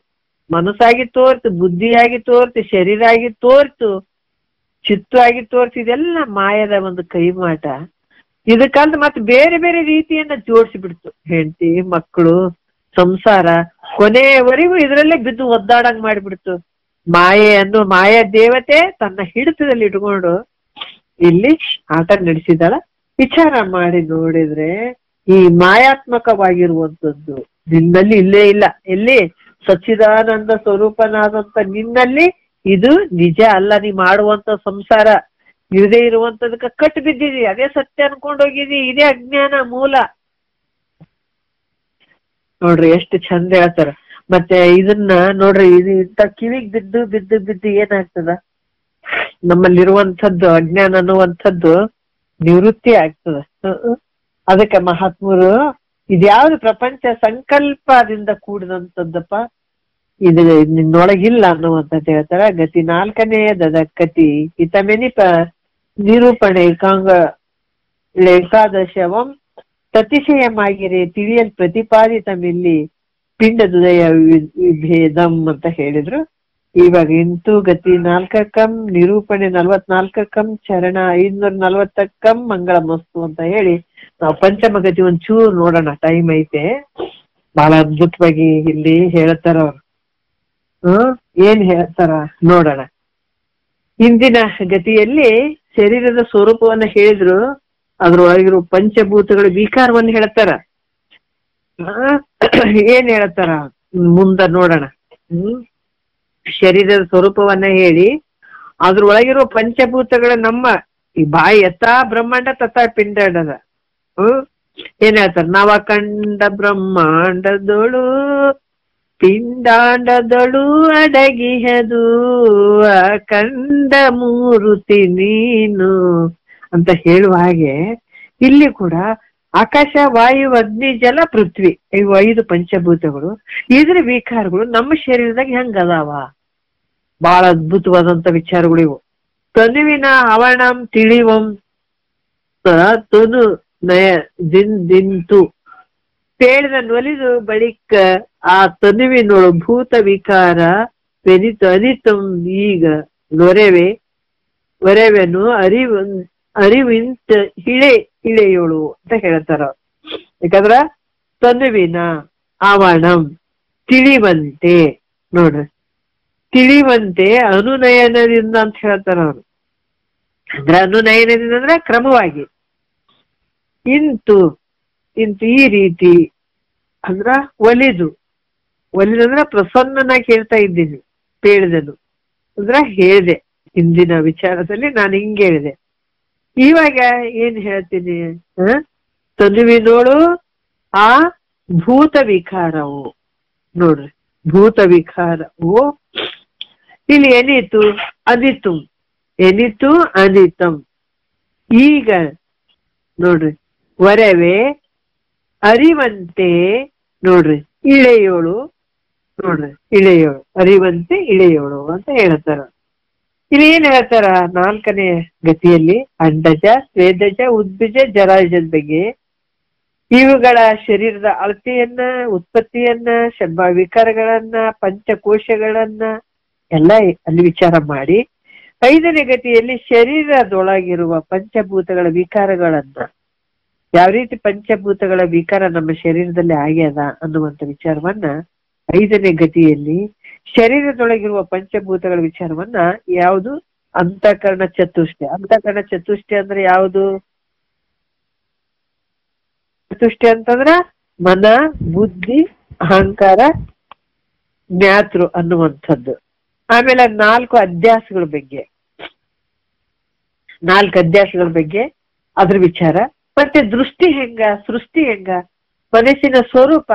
ಮನಸ್ಸಾಗಿ ತೋರ್ತು, ಬುದ್ಧಿಯಾಗಿ ತೋರ್ತು, ಶರೀರ ಆಗಿ ತೋರ್ತು, ಚಿತ್ತ ಆಗಿ ತೋರ್ತು. ಇದೆಲ್ಲ ಮಾಯದ ಒಂದು ಕೈಮಾಟ. ಇದಕ್ಕಂತ ಮತ್ತೆ ಬೇರೆ ಬೇರೆ ರೀತಿಯನ್ನ ಜೋಡಿಸಿ ಬಿಡ್ತು. ಹೆಂಡತಿ, ಮಕ್ಕಳು, ಸಂಸಾರ, ಕೊನೆಯವರೆಗೂ ಇದರಲ್ಲೇ ಬಿದ್ದು ಒದ್ದಾಡಂಗ್ ಮಾಡಿಬಿಡ್ತು. ಮಾಯಾ ದೇವತೆ ತನ್ನ ಹಿಡಿತದಲ್ಲಿ ಇಟ್ಕೊಂಡು ಇಲ್ಲಿ ಆಟ ನಡೆಸಿದಾಳ. ವಿಚಾರ ಮಾಡಿ ನೋಡಿದ್ರೆ ಈ ಮಾಯಾತ್ಮಕವಾಗಿರುವಂತದ್ದು ನಿನ್ನಲ್ಲಿ ಇಲ್ಲೇ ಇಲ್ಲ. ಎಲ್ಲಿ ಸಚ್ಚಿದಾನಂದ ಸ್ವರೂಪನಾದಂತ ನಿನ್ನಲ್ಲಿ ಇದು ನಿಜ ಅಲ್ಲ. ನೀ ಮಾಡುವಂತ ಸಂಸಾರ ಇರದೇ ಇರುವಂತದಕ್ಕ ಕಟ್ಟು ಬಿದ್ದಿದಿ, ಅದೇ ಸತ್ಯ ಅನ್ಕೊಂಡೋಗಿದಿ. ಇದೇ ಅಜ್ಞಾನ ಮೂಲ. ನೋಡ್ರಿ ಎಷ್ಟು ಚಂದ ಹೇಳ್ತಾರ. ಮತ್ತೆ ಇದನ್ನ ನೋಡ್ರಿ, ಇದು ಇಂತ ಕಿವಿಗ್ ಬಿದ್ದು ಬಿದ್ದು ಬಿದ್ದು ಏನಾಗ್ತದ, ನಮ್ಮಲ್ಲಿರುವಂಥದ್ದು ಅಜ್ಞಾನ ಅನ್ನುವಂಥದ್ದು ನಿವೃತ್ತಿ ಆಗ್ತದ. ಅದಕ್ಕೆ ಮಹಾತ್ಮರು ಇದ್ಯಾವ್ದು ಪ್ರಪಂಚ ಸಂಕಲ್ಪದಿಂದ ಕೂಡಿದಂಥದ್ದಪ್ಪ, ಇದು ನಿನ್ನೊಳಗಿಲ್ಲ ಅನ್ನುವಂಥದ್ದು ಹೇಳ್ತಾರ. ಗತಿ 4ನೇಯದ ಕತಿ ಹಿತಮೆನಿಪ ನಿರೂಪಣೆ ಏಕಾದಶವಂ ತತಿಶಯಮಾಗಿರೆ ತಿಳಿಯಲ್ ಪ್ರತಿಪಾದಿತಮಿಲ್ಲಿ ಪಿಂಡದುದಯ ವಿಭೇದಂ ಅಂತ ಹೇಳಿದ್ರು. ಇವಾಗ ಇಂತು ಗತಿ 4 ನಿರೂಪಣೆ 44 ಚರಣ 540 ಮಂಗಳ ಮಸ್ತು ಅಂತ ಹೇಳಿ ನಾವು ಪಂಚಮ ಗತಿ ಒಂಚೂರು ನೋಡೋಣ. ಟೈಮ್ ಐತೆ. ಬಹಳ ಅದ್ಭುತವಾಗಿ ಇಲ್ಲಿ ಹೇಳ್ತಾರ ಅವ್ರು. ಏನ್ ಹೇಳ್ತಾರ ನೋಡೋಣ. ಹಿಂದಿನ ಗತಿಯಲ್ಲಿ ಶರೀರದ ಸ್ವರೂಪವನ್ನ ಹೇಳಿದ್ರು, ಅದ್ರೊಳಗಿರೋ ಪಂಚಭೂತಗಳ ವಿಕಾರವನ್ನು ಹೇಳ್ತಾರ. ಏನ್ ಹೇಳ್ತಾರ ಮುಂದ ನೋಡೋಣ. ಶರೀರದ ಸ್ವರೂಪವನ್ನ ಹೇಳಿ ಅದ್ರೊಳಗಿರೋ ಪಂಚಭೂತಗಳ ನಮ್ಮ ಈ ಬಾಯಿ ಯಥಾ ಬ್ರಹ್ಮಾಂಡ ತಥಾ ಪಿಂಡದ ಏನ್ ಹೇಳ್ತಾರ, ನವ ಕಂಡ ಬ್ರಹ್ಮಾಂಡದೊಳು ಪಿಂಡಾಂಡದೊಳು ಅಡಗಿಹದು ಕಂಡ ಮೂರುತಿ ನೀನು ಅಂತ ಹೇಳುವ ಹಾಗೆ ಇಲ್ಲಿ ಕೂಡ ಆಕಾಶ, ವಾಯು, ಅಗ್ನಿ, ಜಲ, ಪೃಥ್ವಿ ಇವು 5 ಪಂಚಭೂತಗಳು, ಇದ್ರ ವಿಕಾರಗಳು ನಮ್ಮ ಶರೀರದಾಗ ಹೆಂಗ ಅದಾವ. ಬಹಳ ಅದ್ಭುತವಾದಂತ ವಿಚಾರಗಳು ಇವು. ತನುವಿನ ಅವಣಂ ತಿಳಿವಂ ತನು ನಯ ದಿಂತು ಪೇಳಿದ ನೊಲಿದು ಬಳಿಕ ಆ ತನುವಿನೊಳು ಭೂತ ವಿಕಾರ ಬೆನಿತು ಅನಿತಂ ಈಗ ಒರೆವೆನು ಅರಿವಿಂತ ಹಿಳೆಯೋಳು ಅಂತ ಹೇಳ್ತಾರ. ಯಾಕಂದ್ರ ತನುವಿನ ಆವರಣಂ ತಿಳಿವಂತೆ, ನೋಡ್ರಿ ತಿಳಿವಂತೆ ಅನುನಯನದಿಂದ ಅಂತ ಹೇಳ್ತಾರ ಅವ್ರು. ಅಂದ್ರೆ ಅನುನಯನದಿಂದ ಅಂದ್ರೆ ಕ್ರಮವಾಗಿ. ಇಂತು ಈ ರೀತಿ ಅಂದ್ರ ಒಲಿದಂದ್ರ ಪ್ರಸನ್ನನಾಗಿ ಹೇಳ್ತಾ ಇದ್ದೀನಿ. ಪೇಳಿದನು ಅಂದ್ರ ಹೇಳಿದೆ. ಹಿಂದಿನ ವಿಚಾರದಲ್ಲಿ ನಾನು ಹಿಂಗೆ ಹೇಳಿದೆ. ಇವಾಗ ಏನ್ ಹೇಳ್ತೀನಿ, ತನುವಿನೋಳು ಆ ಭೂತ ವಿಕಾರವು, ನೋಡ್ರಿ ಭೂತ ವಿಕಾರವು ಇಲ್ಲಿ ಏನಿತ್ತು ಅದಿತ್ತು. ಎನಿತು ಅನಿತಂ. ಈಗ ನೋಡ್ರಿ, ವರವೇ ಅರಿವಂತೆ, ನೋಡ್ರಿ ಇಳೆಯೋಳು, ನೋಡ್ರಿ ಇಳೆಯೋಳು, ಅರಿವಂತೆ ಇಳೆಯೋಳು ಅಂತ ಹೇಳ್ತಾರ. ಇಲ್ಲಿ ಏನ್ ಹೇಳ್ತಾರ 4ನೇ ಗತಿಯಲ್ಲಿ? ಅಂಡಜ, ಸ್ವೇದಜ, ಉದ್ಭಿಜ, ಜರಾಯುಜದ ಬಗ್ಗೆ, ಇವುಗಳ ಶರೀರದ ಅಳತೆಯನ್ನ, ಉತ್ಪತ್ತಿಯನ್ನ, ಷಡ್ಭಾವ-ವಿಕಾರಗಳನ್ನ, ಪಂಚಕೋಶಗಳನ್ನ ಎಲ್ಲ ಅಲ್ಲಿ ವಿಚಾರ ಮಾಡಿ 5ನೇ ಗತಿಯಲ್ಲಿ ಶರೀರದೊಳಗಿರುವ ಪಂಚಭೂತಗಳ ವಿಕಾರಗಳನ್ನ, ಯಾವ ರೀತಿ ಪಂಚಭೂತಗಳ ವಿಕಾರ ನಮ್ಮ ಶರೀರದಲ್ಲಿ ಆಗ್ಯದ ಅನ್ನುವಂಥ ವಿಚಾರವನ್ನ 5ನೇ ಗತಿಯಲ್ಲಿ, ಶರೀರದೊಳಗಿರುವ ಪಂಚಭೂತಗಳ ವಿಚಾರವನ್ನ ಯಾವುದು? ಅಂತಃಕರಣ ಚತುಷ್ಟಯ. ಅಂತಃಕರಣ ಚತುಷ್ಟಯ ಅಂದ್ರೆ ಯಾವುದು? ಚತುಷ್ಟಯ ಅಂತಂದ್ರ ಮನ, ಬುದ್ಧಿ, ಅಹಂಕಾರ, ಜ್ಞಾತೃ ಅನ್ನುವಂಥದ್ದು. ಆಮೇಲೆ 4 ಅಧ್ಯಾಸಗಳ ಬಗ್ಗೆ, 4 ಅಧ್ಯಾಸಗಳ ಬಗ್ಗೆ ಅದ್ರ ವಿಚಾರ. ಮತ್ತೆ ದೃಷ್ಟಿ ಹೆಂಗ, ಸೃಷ್ಟಿ ಹೆಂಗ, ಮನಸ್ಸಿನ ಸ್ವರೂಪ,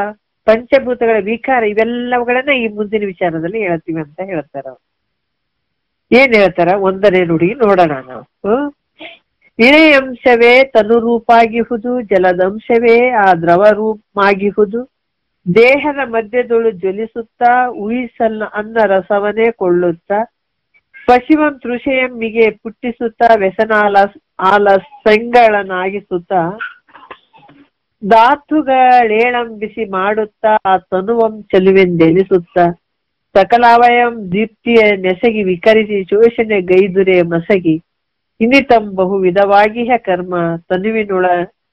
ಪಂಚಭೂತಗಳ ವಿಕಾರ, ಇವೆಲ್ಲವುಗಳನ್ನ ಈ ಮುಂದಿನ ವಿಚಾರದಲ್ಲಿ ಹೇಳ್ತೀವಿ ಅಂತ ಹೇಳ್ತಾರ. ಏನ್ ಹೇಳ್ತಾರ? 1ನೇ ನುಡಿ ನೋಡೋಣ ನಾವು. ಇಳೆ ಅಂಶವೇ ತನುರೂಪಾಗಿಹುದು, ಜಲದಂಶವೇ ಆ ದ್ರವ ರೂಪವಾಗಿಹುದು, ದೇಹದ ಮಧ್ಯದೊಳು ಜ್ವಲಿಸುತ್ತಾ ಉಯಿಸಲ್ಲ ಅನ್ನ ರಸವನ್ನೇ ಕೊಳ್ಳುತ್ತಾ, ಪಶಿವಂ ತೃಷೆಯಂ ಮಿಗೆ ಪುಟ್ಟಿಸುತ್ತಾ ವ್ಯಸನಾಲಸಂಗಳನ್ನಾಗಿಸುತ್ತಾ, ಧಾತುಗಳೇಳಂಬಿಸಿ ಮಾಡುತ್ತಾ ಆ ತನುವಂ ಚಲುವೆಂದೆನಿಸುತ್ತಾ, ಸಕಲಾವಯಂ ದೀಪ್ತಿಯ ನೆಸಗಿ ವಿಕರಿಸಿ ಶೋಷಣೆ ಗೈದುರೆ ಮಸಗಿ, ಇನ್ನಿತಂ ಬಹು ವಿಧವಾಗಿಯ ಕರ್ಮ ತನುವಿನೊಳ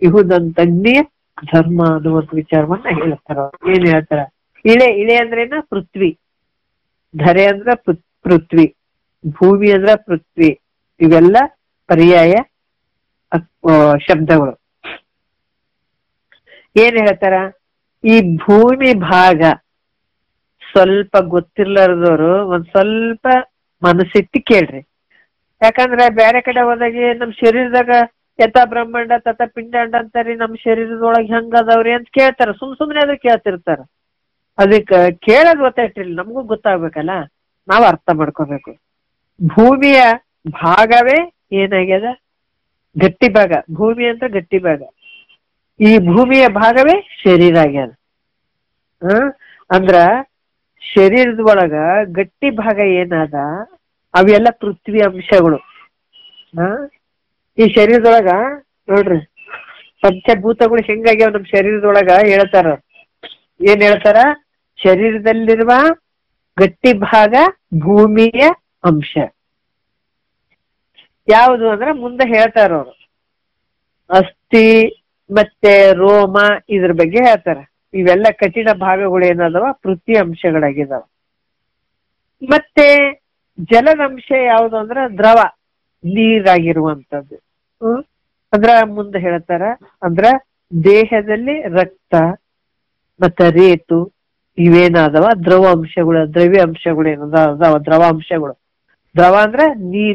ಇಹುದಂತಗ್ನಿಯ ಧರ್ಮ ಅನ್ನುವಂಥ ವಿಚಾರವನ್ನ ಹೇಳ್ತಾರ. ಏನ್ ಹೇಳ್ತಾರ? ಇಳೆ ಅಂದ್ರೇನ? ಪೃಥ್ವಿ. ಧರೆ ಅಂದ್ರ ಪೃಥ್ವಿ, ಭೂಮಿ ಅಂದ್ರ ಪೃಥ್ವಿ, ಇವೆಲ್ಲ ಪರ್ಯಾಯ ಶಬ್ದಗಳು. ಏನ್ ಹೇಳ್ತಾರ? ಈ ಭೂಮಿ ಭಾಗ ಸ್ವಲ್ಪ ಗೊತ್ತಿರ್ಲಾರ್ದವ್ರು ಒಂದ್ ಸ್ವಲ್ಪ ಮನಸ್ಸಿಟ್ಟು ಕೇಳ್ರಿ. ಯಾಕಂದ್ರೆ ಬೇರೆ ಕಡೆ ಹೋದಾಗೆ ನಮ್ ಶರೀರದಾಗ ಯಥ ಬ್ರಹ್ಮಾಂಡ ತಥ ಪಿಂಡಾಂಡ ಅಂತಾರಿ, ನಮ್ ಶರೀರದೊಳಗೆ ಹೆಂಗ ಅದಾವ್ರಿ ಅಂತ ಕೇಳ್ತಾರ. ಸುಮ್ನೆ ಅದ್ರ ಕೇಳ್ತಿರ್ತಾರ. ಅದಕ್ಕೆ ಕೇಳೋದ್ ಗೊತ್ತಾಯ್ತಿರ್ಲಿ, ನಮಗೂ ಗೊತ್ತಾಗ್ಬೇಕಲ್ಲ, ನಾವ್ ಅರ್ಥ ಮಾಡ್ಕೋಬೇಕು. ಭೂಮಿಯ ಭಾಗವೇ ಏನಾಗ್ಯದ? ಗಟ್ಟಿ ಭಾಗ. ಭೂಮಿ ಅಂತ ಗಟ್ಟಿ ಭಾಗ. ಈ ಭೂಮಿಯ ಭಾಗವೇ ಶರೀರ ಆಗ್ಯದ. ಅಂದ್ರ ಶರೀರದ ಒಳಗ ಗಟ್ಟಿ ಭಾಗ ಏನಾದ ಅವೆಲ್ಲ ಪೃಥ್ವಿ ಅಂಶಗಳು. ಈ ಶರೀರದೊಳಗ ನೋಡ್ರಿ ಪಂಚಭೂತಗಳು ಹೆಂಗಾಗ್ಯಾವ ನಮ್ ಶರೀರದೊಳಗ ಹೇಳ್ತಾರ. ಏನ್ ಹೇಳ್ತಾರ? ಶರೀರದಲ್ಲಿರುವ ಗಟ್ಟಿ ಭಾಗ ಭೂಮಿಯ ಅಂಶ. ಯಾವುದು ಅಂದ್ರೆ ಮುಂದೆ ಹೇಳ್ತಾರ ಅವರು. ಅಸ್ಥಿ ಮತ್ತೆ ರೋಮ ಇದ್ರ ಬಗ್ಗೆ ಹೇಳ್ತಾರ. ಇವೆಲ್ಲ ಕಠಿಣ ಭಾಗಗಳು ಏನದಾವ? ಪೃಥ್ವಿ ಅಂಶಗಳಾಗಿದಾವ. ಮತ್ತೆ ಜಲದ ಅಂಶ ಯಾವುದು ಅಂದ್ರ ದ್ರವ, ನೀರಾಗಿರುವಂತದ್ದು. ಅಂದ್ರ ಮುಂದೆ ಹೇಳ್ತಾರ. ಅಂದ್ರ ದೇಹದಲ್ಲಿ ರಕ್ತ ಮತ್ತ ರೇತು ಇವೇನಾದವ ದ್ರವ ಅಂಶಗಳು, ದ್ರವ್ಯ ಅಂಶಗಳು ಏನದಾವ ದ್ರವ ಅಂಶಗಳು. ದ್ರವ ಅಂದ್ರ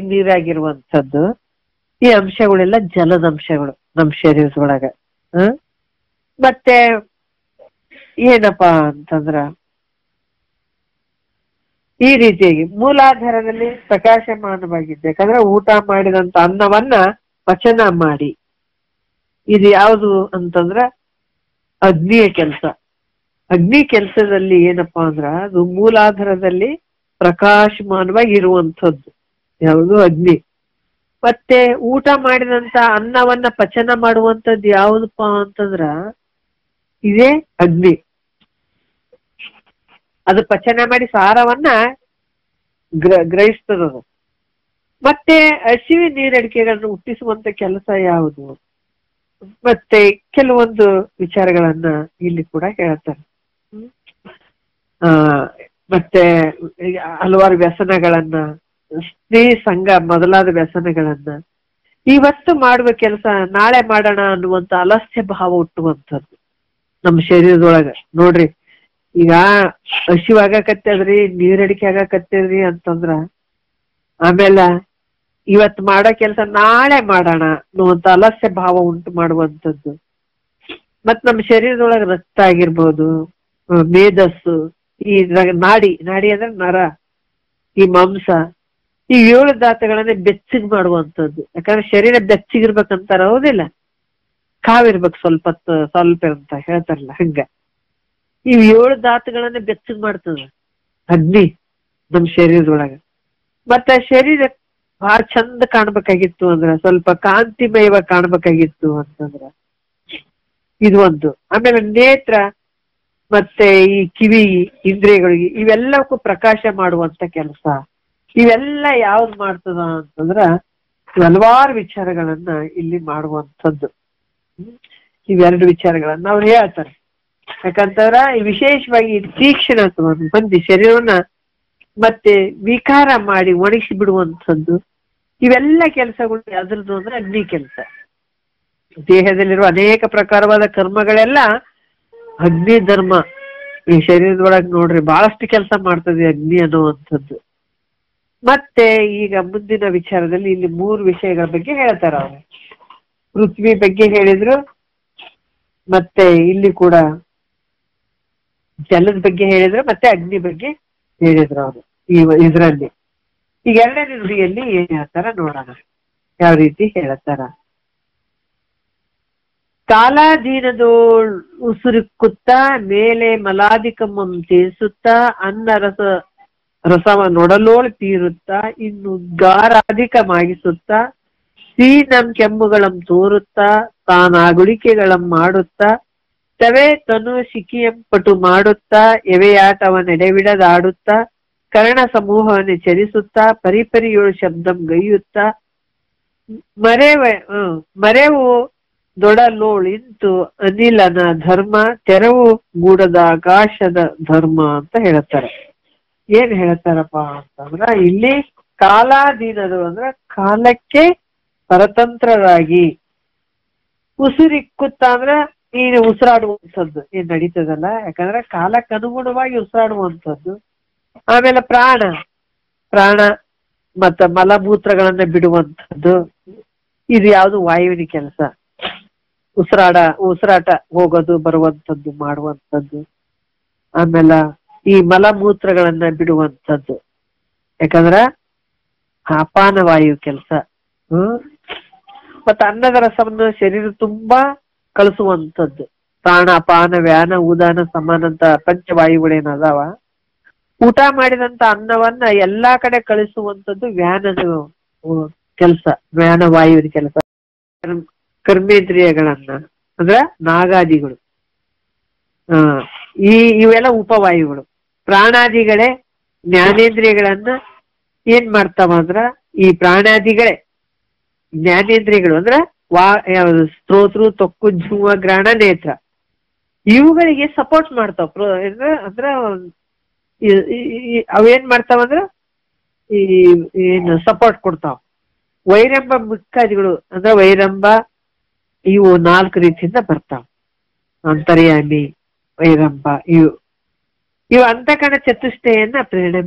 ನೀರಾಗಿರುವಂತದ್ದು. ಈ ಅಂಶಗಳೆಲ್ಲ ಜಲದ ಅಂಶಗಳು ನಮ್ ಶರೀರದೊಳಗ. ಮತ್ತೆ ಏನಪ್ಪಾ ಅಂತಂದ್ರ ಈ ರೀತಿಯಾಗಿ ಮೂಲಾಧಾರದಲ್ಲಿ ಪ್ರಕಾಶಮಾನವಾಗಿದ್ದೆ. ಯಾಕಂದ್ರೆ ಊಟ ಮಾಡಿದಂತ ಅನ್ನವನ್ನ ಪಚನ ಮಾಡಿ, ಇದು ಯಾವುದು ಅಂತಂದ್ರ ಅಗ್ನಿಯ ಕೆಲಸ. ಅಗ್ನಿ ಕೆಲಸದಲ್ಲಿ ಏನಪ್ಪಾ ಅಂದ್ರ ಅದು ಮೂಲಾಧಾರದಲ್ಲಿ ಪ್ರಕಾಶಮಾನವಾಗಿ ಇರುವಂಥದ್ದು ಯಾವುದು? ಅಗ್ನಿ. ಮತ್ತೆ ಊಟ ಮಾಡಿದಂತ ಅನ್ನವನ್ನ ಪಚನ ಮಾಡುವಂಥದ್ದು ಯಾವುದಪ್ಪ ಅಂತಂದ್ರ ಇದೇ ಅಗ್ನಿ. ಅದು ಪಚನ ಮಾಡಿ ಸಾರವನ್ನ ಗ್ರಹಿಸ್ತದದು. ಮತ್ತೆ ಹಸಿವೆ ನೀರಡಿಕೆಗಳನ್ನು ಹುಟ್ಟಿಸುವಂತ ಕೆಲಸ ಯಾವುದು? ಮತ್ತೆ ಕೆಲವೊಂದು ವಿಚಾರಗಳನ್ನ ಇಲ್ಲಿ ಕೂಡ ಹೇಳ್ತಾರೆ. ಮತ್ತೆ ಹಲವಾರು ವ್ಯಸನಗಳನ್ನ, ಸ್ತ್ರೀ ಸಂಘ ಮೊದಲಾದ ವ್ಯಸನಗಳನ್ನ, ಇವತ್ತು ಮಾಡುವ ಕೆಲಸ ನಾಳೆ ಮಾಡೋಣ ಅನ್ನುವಂತ ಅಲಸ್ಯ ಭಾವ ಹುಟ್ಟುವಂಥದ್ದು ನಮ್ಮ ಶರೀರದೊಳಗ. ನೋಡ್ರಿ, ಈಗ ಹಸಿವಾಗಕತ್ತದ್ರಿ, ನೀರಡಿಕೆ ಆಗಕತ್ತದ್ರಿ ಅಂತಂದ್ರ ಆಮೇಲೆ ಇವತ್ತು ಮಾಡೋ ಕೆಲಸ ನಾಳೆ ಮಾಡೋಣ ಅನ್ನುವಂತ ಅಲಸ್ಯ ಭಾವ ಉಂಟು ಮಾಡುವಂಥದ್ದು. ಮತ್ ನಮ್ಮ ಶರೀರದೊಳಗೆ ರಕ್ತ ಆಗಿರ್ಬೋದು, ಮೇಧಸ್ಸು, ಈ ನಾಡಿ ಅಂದ್ರೆ ನರ, ಈ ಮಾಂಸ ಈ 7 ಧಾತುಗಳನ್ನೇ ಬೆಚ್ಚಗ್ ಮಾಡುವಂಥದ್ದು. ಯಾಕಂದ್ರೆ ಶರೀರ ಬೆಚ್ಚಗಿರ್ಬೇಕಂತಾರ, ಹೌದಿಲ್ಲ? ಕಾವಿರ್ಬೇಕು ಸ್ವಲ್ಪ ಸ್ವಲ್ಪ ಅಂತ ಹೇಳ್ತಾರಲ್ಲ, ಹಂಗ ಈ 7 ಧಾತುಗಳನ್ನೇ ಬೆಚ್ಚಗ್ ಮಾಡ್ತದ ಅಗ್ನಿ ನಮ್ ಶರೀರದೊಳಗ. ಮತ್ತ ಶರೀರ ಬಹಳ ಚಂದ ಕಾಣ್ಬೇಕಾಗಿತ್ತು ಅಂದ್ರ, ಸ್ವಲ್ಪ ಕಾಂತಿಮಯವಾಗಿ ಕಾಣ್ಬೇಕಾಗಿತ್ತು ಅಂತಂದ್ರ ಇದು ಒಂದು. ಆಮೇಲೆ ನೇತ್ರ ಮತ್ತೆ ಈ ಕಿವಿ ಇಂದ್ರಿಯಗಳಿಗೆ ಇವೆಲ್ಲಕ್ಕೂ ಪ್ರಕಾಶ ಮಾಡುವಂತ ಕೆಲಸ. ಇವೆಲ್ಲ ಯಾವ್ದು ಮಾಡ್ತದ ಅಂತಂದ್ರ ಹಲವಾರು ವಿಚಾರಗಳನ್ನ ಇಲ್ಲಿ ಮಾಡುವಂಥದ್ದು. ಇವೆರಡು ವಿಚಾರಗಳನ್ನ ಅವ್ರು ಹೇಳ್ತಾರೆ. ಯಾಕಂತಂದ್ರ ವಿಶೇಷವಾಗಿ ತೀಕ್ಷ್ಣತ್ವವನ್ನು ಹೊಂದಿ ಶರೀರವನ್ನ ಮತ್ತೆ ವಿಕಾರ ಮಾಡಿ ಒಣಗಿಸಿ ಬಿಡುವಂಥದ್ದು. ಇವೆಲ್ಲ ಕೆಲಸಗಳು ಯಾವ್ದ್ರದ್ದು ಅಂದ್ರೆ ಅಗ್ನಿ ಕೆಲಸ. ದೇಹದಲ್ಲಿರುವ ಅನೇಕ ಪ್ರಕಾರವಾದ ಕರ್ಮಗಳೆಲ್ಲ ಅಗ್ನಿ ಧರ್ಮ. ಈ ಶರೀರದೊಳಗೆ ನೋಡ್ರಿ ಬಹಳಷ್ಟು ಕೆಲಸ ಮಾಡ್ತದೆ ಅಗ್ನಿ ಅನ್ನುವಂಥದ್ದು. ಮತ್ತೆ ಈಗ ಮುಂದಿನ ವಿಚಾರದಲ್ಲಿ ಇಲ್ಲಿ 3 ವಿಷಯಗಳ ಬಗ್ಗೆ ಹೇಳ್ತಾರ ಅವ್ರು. ಪೃಥ್ವಿ ಬಗ್ಗೆ ಹೇಳಿದ್ರು, ಮತ್ತೆ ಇಲ್ಲಿ ಕೂಡ ಜಲದ ಬಗ್ಗೆ ಹೇಳಿದ್ರು, ಮತ್ತೆ ಅಗ್ನಿ ಬಗ್ಗೆ ಹೇಳಿದ್ರು ಅವರು ಇದ್ರಲ್ಲಿ. ಈಗ 2ನೇ ನುಡಿಯಲ್ಲಿ ಏನ್ ಹೇಳ್ತಾರ ನೋಡೋಣ, ಯಾವ ರೀತಿ ಹೇಳ್ತಾರ. ಕಾಲಾಧೀನದೋಳ್ ಉಸುರುಕ್ಕುತ್ತ ಮೇಲೆ ಮಲಾಧಿಕಮಂ ತೇಸುತ್ತ ಅನ್ನ ರಸವ ನೊಡಲೋಳ್ ತೀರುತ್ತ ಇನ್ನು ಗಾರಾಧಿಕಮಾಗಿಸುತ್ತ ಸೀನಂ ಕೆಮ್ಮುಗಳಂ ತೋರುತ್ತ ತಾನಾಗುಳಿಕೆಗಳಂ ಮಾಡುತ್ತ ತವೆ ತನು ಶಿಖಿಯಂ ಪಟು ಮಾಡುತ್ತ ಎವೆಯಾಟವನೆಡೆವಿಡದಾಡುತ್ತ ಕರ್ಣ ಸಮೂಹವನ್ನು ಚರಿಸುತ್ತ ಪರಿಪರಿಯೋಳು ಶಬ್ದಂ ಗೈಯುತ್ತ ಮರೆವು ದೊಡಲೋಳಿಂತು ಅನಿಲನ ಧರ್ಮ ತೆರವು ಗೂಡದ ಆಕಾಶದ ಧರ್ಮ ಅಂತ ಹೇಳ್ತಾರೆ. ಏನ್ ಹೇಳ್ತಾರಪ್ಪ ಅಂತಂದ್ರ ಇಲ್ಲಿ ಕಾಲಾಧೀನರು ಅಂದ್ರ ಕಾಲಕ್ಕೆ ಪರತಂತ್ರರಾಗಿ, ಉಸಿರಿಕ್ಕುತ್ತ ಅಂದ್ರ ನೀನು ಉಸಿರಾಡುವಂಥದ್ದು ಏನ್ ನಡೀತದಲ್ಲ, ಯಾಕಂದ್ರೆ ಕಾಲಕ್ಕೆ ಅನುಗುಣವಾಗಿ ಉಸಿರಾಡುವಂಥದ್ದು. ಆಮೇಲೆ ಪ್ರಾಣ ಮತ್ತ ಮಲಮೂತ್ರಗಳನ್ನ ಬಿಡುವಂಥದ್ದು. ಇದು ಯಾವುದು ವಾಯುವಿನ ಕೆಲಸ. ಉಸಿರಾಟ ಹೋಗೋದು ಬರುವಂಥದ್ದು ಮಾಡುವಂಥದ್ದು. ಆಮೇಲೆ ಈ ಮಲಮೂತ್ರಗಳನ್ನ ಬಿಡುವಂಥದ್ದು, ಯಾಕಂದ್ರ ಅಪಾನ ವಾಯು ಕೆಲಸ. ಮತ್ತ ಅನ್ನದ ರಸವನ್ನು ಶರೀರ ತುಂಬಾ ಕಳಿಸುವಂಥದ್ದು. ಪ್ರಾಣ ಅಪಾನ ವ್ಯಾನ ಉದಾನ ಸಮಾನ ಅಂತ ಪಂಚವಾಯುಗಳೇನದಾವ, ಊಟ ಮಾಡಿದಂತ ಅನ್ನವನ್ನ ಎಲ್ಲಾ ಕಡೆ ಕಳಿಸುವಂಥದ್ದು ವ್ಯಾನದ ಕೆಲಸ, ವ್ಯಾನ ವಾಯುವಿನ ಕೆಲಸ. ಕರ್ಮೇಂದ್ರಿಯಗಳನ್ನ ಅಂದ್ರ ನಾಗಾದಿಗಳು, ಇವೆಲ್ಲ ಉಪವಾಯುಗಳು. ಪ್ರಾಣಾದಿಗಳೇ ಜ್ಞಾನೇಂದ್ರಿಯಗಳನ್ನ ಏನ್ ಮಾಡ್ತಾವ ಅಂದ್ರ, ಈ ಪ್ರಾಣಾದಿಗಳೇ ಜ್ಞಾನೇಂದ್ರಿಯಗಳು ಅಂದ್ರ ಸ್ತೋತ್ರ ತೊಕ್ಕು ಜುವ ಗ್ರಾಣ ನೇತ್ರ ಇವುಗಳಿಗೆ ಸಪೋರ್ಟ್ ಮಾಡ್ತಾವ. ಅಂದ್ರ ಅವೇನ್ ಮಾಡ್ತಾವಂದ್ರ ಏನು ಸಪೋರ್ಟ್ ಕೊಡ್ತಾವ. ವೈರಂಭ ಮುಖ್ಯಾದಿಗಳು ಅಂದ್ರ ವೈರಂಭ ಇವು 4 ರೀತಿಯಿಂದ ಬರ್ತಾವ. ಅಂತರ್ಯಾಮಿ, ವೈರಂಭ ಇವು ಅಂತಃಕರಣ ಚತುಷ್ಟಯನ್ನ ಪ್ರೇರಣೆ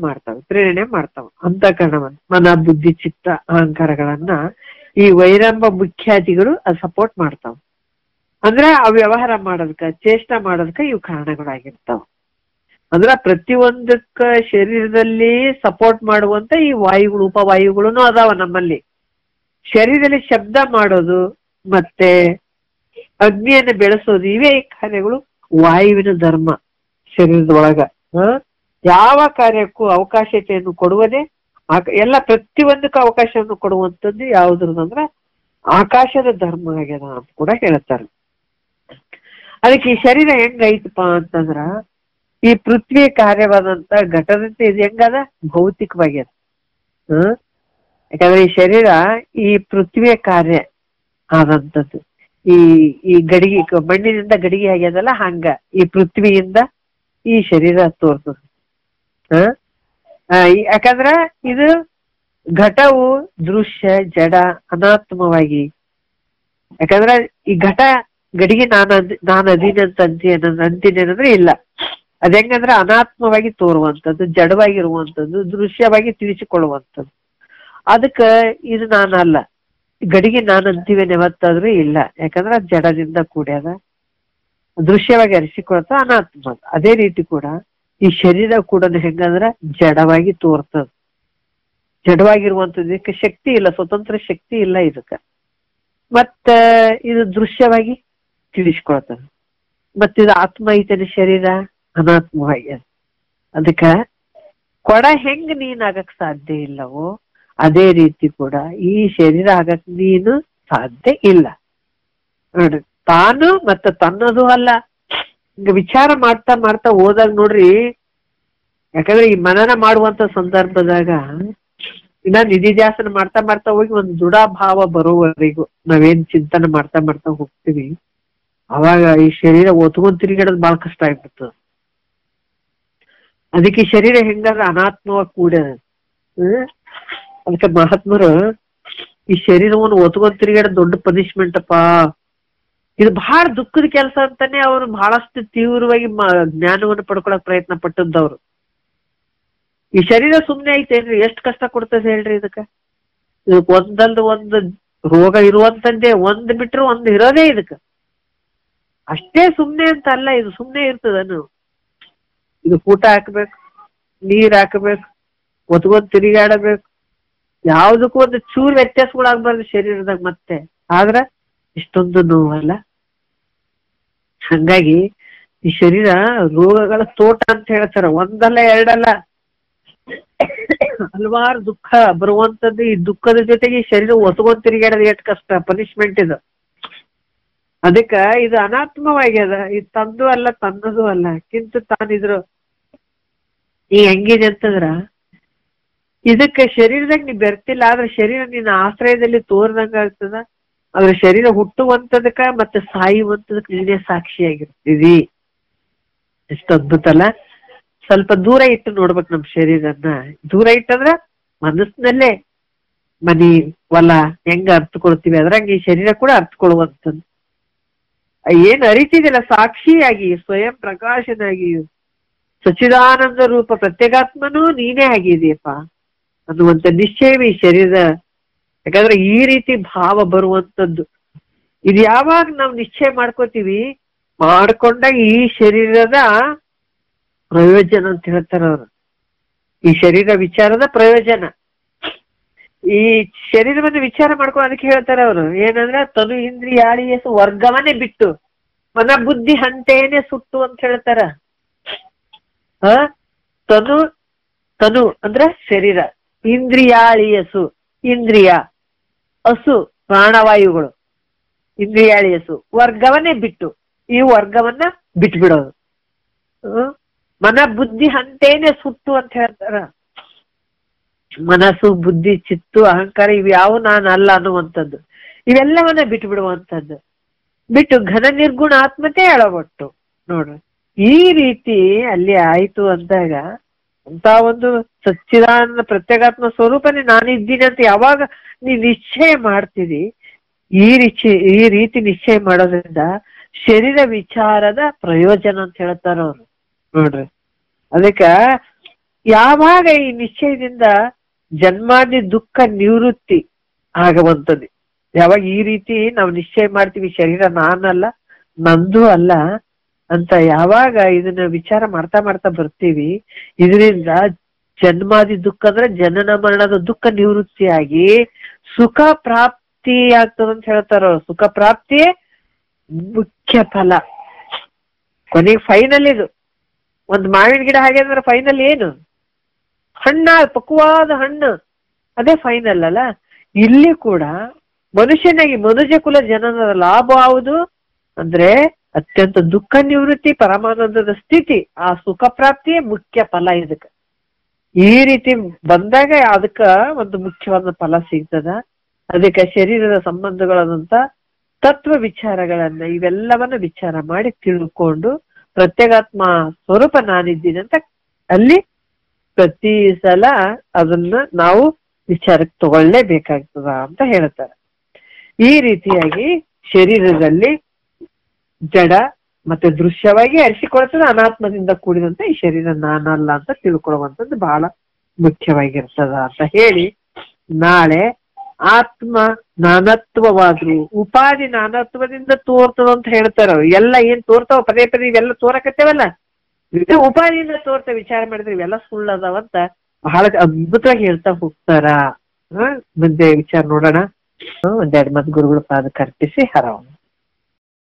ಮಾಡ್ತಾವ. ಅಂತಃಕರಣವನ್ನ ಮನ ಬುದ್ಧಿ ಚಿತ್ತ ಅಹಂಕಾರಗಳನ್ನ ಈ ವೈರಂಭ ಮುಖ್ಯಾದಿಗಳು ಸಪೋರ್ಟ್ ಮಾಡ್ತಾವ. ಅಂದ್ರ ಅವ್ ವ್ಯವಹಾರ ಮಾಡೋದಕ್ಕ ಚೇಷ್ಟ ಮಾಡೋದಕ್ಕ ಇವು ಕಾರಣಗಳಾಗಿರ್ತಾವ. ಅಂದ್ರ ಪ್ರತಿಯೊಂದಕ್ಕ ಶರೀರದಲ್ಲಿ ಸಪೋರ್ಟ್ ಮಾಡುವಂತ ಈ ವಾಯುಗಳು ಉಪವಾಯುಗಳು ಅದಾವ ನಮ್ಮಲ್ಲಿ. ಶರೀರದಲ್ಲಿ ಶಬ್ದ ಮಾಡೋದು ಮತ್ತೆ ಅಗ್ನಿಯನ್ನು ಬೆಳೆಸೋದು ಇವೇ ಕಾರ್ಯಗಳು ವಾಯುವಿನ ಧರ್ಮ. ಶರೀರದೊಳಗ ಯಾವ ಕಾರ್ಯಕ್ಕೂ ಅವಕಾಶತೆಯನ್ನು ಕೊಡುವುದೇ ಎಲ್ಲ ಪ್ರತಿಯೊಂದಕ್ಕೂ ಅವಕಾಶವನ್ನು ಕೊಡುವಂಥದ್ದು ಯಾವುದ್ರದಂದ್ರ ಆಕಾಶದ ಧರ್ಮ ಆಗ್ಯದ ಅಂತ ಕೂಡ ಹೇಳ್ತಾರೆ. ಅದಕ್ಕೆ ಈ ಶರೀರ ಹೆಂಗೈತಪ್ಪ ಅಂತಂದ್ರ ಈ ಪೃಥ್ವಿ ಕಾರ್ಯವಾದಂತ ಘಟದಂತೆ ಇದು ಹೆಂಗದ ಭೌತಿಕವಾಗ್ಯದ. ಯಾಕಂದ್ರೆ ಈ ಶರೀರ ಈ ಪೃಥ್ವಿಯ ಕಾರ್ಯ ಆದಂಥದ್ದು. ಈ ಗಡಿಗೆ ಮಣ್ಣಿನಿಂದ ಗಡಿಗೆ ಆಗ್ಯದಲ್ಲ, ಹಂಗ ಈ ಪೃಥ್ವಿಯಿಂದ ಈ ಶರೀರ ತೋರ್ತದ. ಯಾಕಂದ್ರ ಇದು ಘಟವು ದೃಶ್ಯ ಜಡ ಅನಾತ್ಮವಾಗಿ, ಯಾಕಂದ್ರ ಈ ಘಟ ಗಡಿಗೆ ನಾನು ಅಧೀನ ಅಂತ ಅಂತೀನೇನಂದ್ರೆ ಇಲ್ಲ. ಅದ ಹೆಂಗಂದ್ರೆ ಅನಾತ್ಮವಾಗಿ ತೋರುವಂಥದ್ದು, ಜಡವಾಗಿರುವಂಥದ್ದು, ದೃಶ್ಯವಾಗಿ ತಿಳಿಸಿಕೊಳ್ಳುವಂಥದ್ದು. ಅದಕ್ಕ ಇದು ನಾನಲ್ಲ, ಗಡಿಗೆ ನಾನು ಅಂತೀವೇನೆ ಹೊತ್ತಾದ್ರೂ ಇಲ್ಲ. ಯಾಕಂದ್ರೆ ಜಡದಿಂದ ಕೂಡ್ಯಾದ, ದೃಶ್ಯವಾಗಿ ಅರಿಸಿಕೊಳ್ತಾ ಅನಾತ್ಮ. ಅದೇ ರೀತಿ ಕೂಡ ಈ ಶರೀರ ಕೂಡ ಹೆಂಗಂದ್ರ ಜಡವಾಗಿ ತೋರ್ತದ. ಜಡವಾಗಿರುವಂಥದ್ದು. ಇದಕ್ಕೆ ಶಕ್ತಿ ಇಲ್ಲ, ಸ್ವತಂತ್ರ ಶಕ್ತಿ ಇಲ್ಲ ಇದಕ್ಕ. ಮತ್ತ ಇದು ದೃಶ್ಯವಾಗಿ ತಿಳಿಸ್ಕೊಳ್ತದೆ. ಮತ್ತಿದು ಆತ್ಮ ಐತನ ಶರೀರ ಅನಾತ್ಮವಾಗಿ. ಅದಕ್ಕ ಕೊಡ ಹೆಂಗ್ ನೀನ್ ಆಗಕ್ ಸಾಧ್ಯ ಇಲ್ಲವೋ ಅದೇ ರೀತಿ ಕೂಡ ಈ ಶರೀರ ಆಗಕ್ ನೀನು ಸಾಧ್ಯ ಇಲ್ಲ. ನೋಡ್ರಿ, ತಾನು ಮತ್ತೆ ತನ್ನದು ಅಲ್ಲ. ಈಗ ವಿಚಾರ ಮಾಡ್ತಾ ಮಾಡ್ತಾ ಹೋದಾಗ ನೋಡ್ರಿ, ಯಾಕಂದ್ರೆ ಈ ಮನನ ಮಾಡುವಂತ ಸಂದರ್ಭದಾಗ ಇನ್ನ ನಿಧಿಧ್ಯಾಸನ ಮಾಡ್ತಾ ಮಾಡ್ತಾ ಹೋಗಿ ಒಂದು ದೃಢಭಾವ ಬರೋವರೆಗೂ ನಾವೇನ್ ಚಿಂತನೆ ಮಾಡ್ತಾ ಮಾಡ್ತಾ ಹೋಗ್ತೀವಿ, ಅವಾಗ ಈ ಶರೀರ ಒತ್ಕೊಂಡ್ ತಿರುಗಾಡೋದು ಬಹಳ ಕಷ್ಟ ಆಗ್ಬಿಡ್ತದೆ. ಅದಕ್ಕೆ ಶರೀರ ಹೆಂಗಾದ್ರೆ ಅನಾತ್ಮವಾಗಿ ಕೂಡ್ಯದ. ಅದಕ್ಕೆ ಮಹಾತ್ಮರು ಈ ಶರೀರವನ್ನು ಒತ್ಕೊಂಡ್ ತಿರುಗಾಡೋದು ದೊಡ್ಡ ಪನಿಷ್ಮೆಂಟ್ ಅಪ್ಪ, ಇದು ಬಹಳ ದುಃಖದ ಕೆಲಸ ಅಂತಾನೆ ಅವ್ರು ಬಹಳಷ್ಟು ತೀವ್ರವಾಗಿ ಜ್ಞಾನವನ್ನು ಪಡ್ಕೊಳಕ್ ಪ್ರಯತ್ನ ಪಟ್ಟದ್ದವ್ರು. ಈ ಶರೀರ ಸುಮ್ನೆ ಐತೇನ್ರಿ, ಎಷ್ಟು ಕಷ್ಟ ಕೊಡ್ತದೆ ಹೇಳ್ರಿ. ಇದಕ್ಕೆ ಒಂದಲ್ದು ಒಂದು ರೋಗ ಇರುವಂತದ್ದೇ, ಒಂದ್ ಬಿಟ್ರು ಒಂದ್ ಇರೋದೇ ಇದಕ್ಕ. ಅಷ್ಟೇ ಸುಮ್ನೆ ಅಂತ ಅಲ್ಲ, ಇದು ಸುಮ್ನೆ ಇರ್ತದನು. ಇದು ಊಟ ಹಾಕ್ಬೇಕು, ನೀರ್ ಹಾಕಬೇಕು, ಒತ್ಕೊಂಡ್ ತಿರುಗಾಡಬೇಕು, ಯಾವ್ದಕ್ಕೂ ಒಂದು ಚೂರು ವ್ಯತ್ಯಾಸಗಳಾಗ್ಬಾರ್ದು ಶರೀರದಾಗ. ಮತ್ತೆ ಆದ್ರ ಇಷ್ಟೊಂದು ನೋವಲ್ಲ. ಹಂಗಾಗಿ ಈ ಶರೀರ ರೋಗಗಳ ತೋಟ ಅಂತ ಹೇಳ್ತಾರ. ಒಂದಲ್ಲ ಎರಡಲ್ಲ, ಹಲವಾರು ದುಃಖ ಬರುವಂತದ್ದು. ಈ ದುಃಖದ ಜೊತೆಗೆ ಈ ಶರೀರ ಒತ್ಕೊಂಡ್ ತಿರುಗಾಡೋದು ಎಷ್ಟು ಕಷ್ಟ, ಪನಿಷ್ಮೆಂಟ್ ಇದು. ಅದಕ್ಕ ಇದು ಅನಾತ್ಮವಾಗ್ಯದ. ಇದು ತಂದು ಅಲ್ಲ, ತನ್ನದು ಅಲ್ಲ. ಕಿಂತ ತಾನಿದ್ರು ಈ ಹೆಂಗಿದೆ ಅಂತಂದ್ರ, ಇದಕ್ಕೆ ಶರೀರದಾಗ ನೀ ಬೆರ್ತಿಲ್ಲ, ಆದ್ರೆ ಶರೀರ ನಿನ್ನ ಆಶ್ರಯದಲ್ಲಿ ತೋರ್ದಂಗ ಆಗ್ತದ. ಆದ್ರೆ ಶರೀರ ಹುಟ್ಟುವಂತದಕ್ಕ ಮತ್ತೆ ಸಾಯುವಂತದಕ್ಕೆ ನೀನೇ ಸಾಕ್ಷಿಯಾಗಿರ್ತೀವಿ. ಎಷ್ಟು ಅದ್ಭುತ ಅಲ್ಲ. ಸ್ವಲ್ಪ ದೂರ ಇಟ್ಟು ನೋಡ್ಬೇಕು ನಮ್ ಶರೀರನ್ನ. ದೂರ ಇಟ್ಟಂದ್ರ ಮನಸ್ಸಿನಲ್ಲೇ ಮನಿ ಹೊಲ ಹೆಂಗ ಅರ್ಥಕೊಳ್ತೀವಿ, ಅದ್ರಂಗ ಈ ಶರೀರ ಕೂಡ ಅರ್ಥಕೊಳ್ಳುವಂಥದ್ದು. ಏನ್ ಅರಿತಿದಿಲ್ಲ, ಸಾಕ್ಷಿಯಾಗಿ ಸ್ವಯಂ ಪ್ರಕಾಶನಾಗಿ ಸಚ್ಚಿದಾನಂದ ರೂಪ ಪ್ರತ್ಯೇಗಾತ್ಮನೂ ನೀನೇ ಆಗಿದೆಯಪ್ಪ ಅನ್ನುವಂತ ನಿಶ್ಚಯವೇ ಈ ಶರೀರ. ಯಾಕಂದ್ರೆ ಈ ರೀತಿ ಭಾವ ಬರುವಂತದ್ದು ಇದು ಯಾವಾಗ ನಾವು ನಿಶ್ಚಯ ಮಾಡ್ಕೋತೀವಿ, ಮಾಡ್ಕೊಂಡಾಗ ಈ ಶರೀರದ ಪ್ರಯೋಜನ ಅಂತ ಹೇಳ್ತಾರ ಅವ್ರು. ಈ ಶರೀರ ವಿಚಾರದ ಪ್ರಯೋಜನ. ಈ ಶರೀರವನ್ನು ವಿಚಾರ ಮಾಡ್ಕೊಂಡು ಅದಕ್ಕೆ ಹೇಳ್ತಾರ ಅವರು ಏನಂದ್ರೆ, ತನು ಇಂದ್ರಿಯಾಳಿಯಸು ವರ್ಗವನ್ನೇ ಬಿಟ್ಟು ಮನ ಬುದ್ಧಿ ಹಂಟೇನೆ ಸುಟ್ಟು ಅಂತ ಹೇಳ್ತಾರ. ತನು ತನು ಅಂದ್ರೆ ಶರೀರ, ಇಂದ್ರಿಯಾಳಿಯಸು ಇಂದ್ರಿಯ, ಹಸು ಪ್ರಾಣವಾಯುಗಳು, ಇಂದ್ರಿಯಾಳಿಯಸು ವರ್ಗವನ್ನೇ ಬಿಟ್ಟು, ಈ ವರ್ಗವನ್ನ ಬಿಟ್ಬಿಡೋದು. ಮನ ಬುದ್ಧಿ ಹಂತೇನೆ ಸುಟ್ಟು ಅಂತ ಹೇಳ್ತಾರ. ಮನಸ್ಸು, ಬುದ್ಧಿ, ಚಿತ್ತು, ಅಹಂಕಾರ ಇವ್ಯಾವು ನಾನು ಅಲ್ಲ ಅನ್ನುವಂಥದ್ದು, ಇವೆಲ್ಲವನ್ನ ಬಿಟ್ಟು ಬಿಡುವಂಥದ್ದು. ಬಿಟ್ಟು ಘನ ನಿರ್ಗುಣ ಆತ್ಮತೆ ಎಳಗೊಟ್ಟು ನೋಡ್ರಿ. ಈ ರೀತಿ ಅಲ್ಲಿ ಆಯ್ತು ಅಂದಾಗ ಅಂತ ಒಂದು ಸಚ್ಚಿದಾನಂದ ಪ್ರತ್ಯೇಗಾತ್ಮ ಸ್ವರೂಪನೇ ನಾನಿದ್ದೀನಿ ಅಂತ ಯಾವಾಗ ನೀ ನಿಶ್ಚಯ ಮಾಡ್ತೀರಿ, ಈ ರೀತಿ ನಿಶ್ಚಯ ಮಾಡೋದ್ರಿಂದ ಶರೀರ ವಿಚಾರದ ಪ್ರಯೋಜನ ಅಂತ ಹೇಳ್ತಾರ ಅವ್ರು ನೋಡ್ರಿ. ಅದಕ್ಕ ಯಾವಾಗ ಈ ನಿಶ್ಚಯದಿಂದ ಜನ್ಮಾದಿ ದುಃಖ ನಿವೃತ್ತಿ ಆಗುವಂಥದ್ದು, ಯಾವಾಗ ಈ ರೀತಿ ನಾವು ನಿಶ್ಚಯ ಮಾಡ್ತೀವಿ ಶರೀರ ನಾನಲ್ಲ, ನಂದು ಅಲ್ಲ ಅಂತ ಯಾವಾಗ ಇದನ್ನ ವಿಚಾರ ಮಾಡ್ತಾ ಮಾಡ್ತಾ ಬರ್ತೀವಿ, ಇದರಿಂದ ಜನ್ಮಾದಿ ದುಃಖ ಅಂದ್ರೆ ಜನನ ಮರಣದ ದುಃಖ ನಿವೃತ್ತಿಯಾಗಿ ಸುಖ ಪ್ರಾಪ್ತಿ ಆಗ್ತದಂತ ಹೇಳ್ತಾರ. ಸುಖ ಪ್ರಾಪ್ತಿಯೇ ಮುಖ್ಯ ಫಲ. ಕೊನೆಗೆ ಫೈನಲ್ ಇದು. ಒಂದು ಮಾವಿನ ಗಿಡ ಹಾಗೆ ಅಂದ್ರೆ ಫೈನಲ್ ಏನು? ಹಣ್ಣ, ಪಕ್ವಾದ ಹಣ್ಣು, ಅದೇ ಫೈನಲ್ ಅಲ್ಲ. ಇಲ್ಲಿ ಕೂಡ ಮನುಷ್ಯನಾಗಿ ಮನುಜ ಕುಲ ಜನನದ ಲಾಭ ಯಾವುದು ಅಂದ್ರೆ ಅತ್ಯಂತ ದುಃಖ ನಿವೃತ್ತಿ, ಪರಮಾನಂದದ ಸ್ಥಿತಿ, ಆ ಸುಖ ಪ್ರಾಪ್ತಿಯೇ ಮುಖ್ಯ ಫಲ. ಇದಕ್ಕೆ ಈ ರೀತಿ ಬಂದಾಗ ಅದಕ್ಕ ಒಂದು ಮುಖ್ಯವಾದ ಫಲ ಸಿಗ್ತದ. ಅದಕ್ಕೆ ಶರೀರದ ಸಂಬಂಧಗಳಾದಂತ ತತ್ವ ವಿಚಾರಗಳನ್ನ ಇವೆಲ್ಲವನ್ನ ವಿಚಾರ ಮಾಡಿ ತಿಳ್ಕೊಂಡು ಪ್ರತ್ಯೇಗಾತ್ಮ ಸ್ವರೂಪ ನಾನಿದ್ದೀನಿ ಅಂತ ಅಲ್ಲಿ ಪ್ರತಿ ಸಲ ಅದನ್ನ ನಾವು ವಿಚಾರಕ್ಕೆ ತಗೊಳ್ಳೇಬೇಕಾಗ್ತದ ಅಂತ ಹೇಳ್ತಾರೆ. ಈ ರೀತಿಯಾಗಿ ಶರೀರದಲ್ಲಿ ಜಡ ಮತ್ತೆ ದೃಶ್ಯವಾಗಿ ಅರಿಸಿಕೊಳ್ತದೆ. ಅನಾತ್ಮದಿಂದ ಕೂಡಿದಂತ ಈ ಶರೀರ ನಾನಲ್ಲ ಅಂತ ತಿಳ್ಕೊಳ್ಳುವಂಥದ್ದು ಬಹಳ ಮುಖ್ಯವಾಗಿರ್ತದ ಅಂತ ಹೇಳಿ, ನಾಳೆ ಆತ್ಮ ನಾನತ್ವವಾದ್ರು ಉಪಾಧಿ ನಾನತ್ವದಿಂದ ತೋರ್ತದ ಅಂತ ಹೇಳ್ತಾರ. ಎಲ್ಲ ಏನ್ ತೋರ್ತಾವ ಪದೇ ಪದೇ ಇವೆಲ್ಲ ತೋರಕತ್ತೇವಲ್ಲ, ಉಪಾಧಿಯಿಂದ ತೋರ್ತ ವಿಚಾರ ಮಾಡಿದ್ರೆ ಇವೆಲ್ಲ ಸುಳ್ಳದಾವಂತ ಬಹಳ ಅದ್ಭುತವಾಗಿ ಹೇಳ್ತಾ ಹೋಗ್ತಾರ. ಮುಂದೆ ವಿಚಾರ ನೋಡೋಣ. ಒಂದೆರಡು ಮಾತು ಗುರುಗಳ ಪಾದಕ್ಕೆ ಅರ್ಪಿಸಿ ಹರವನ್ನು.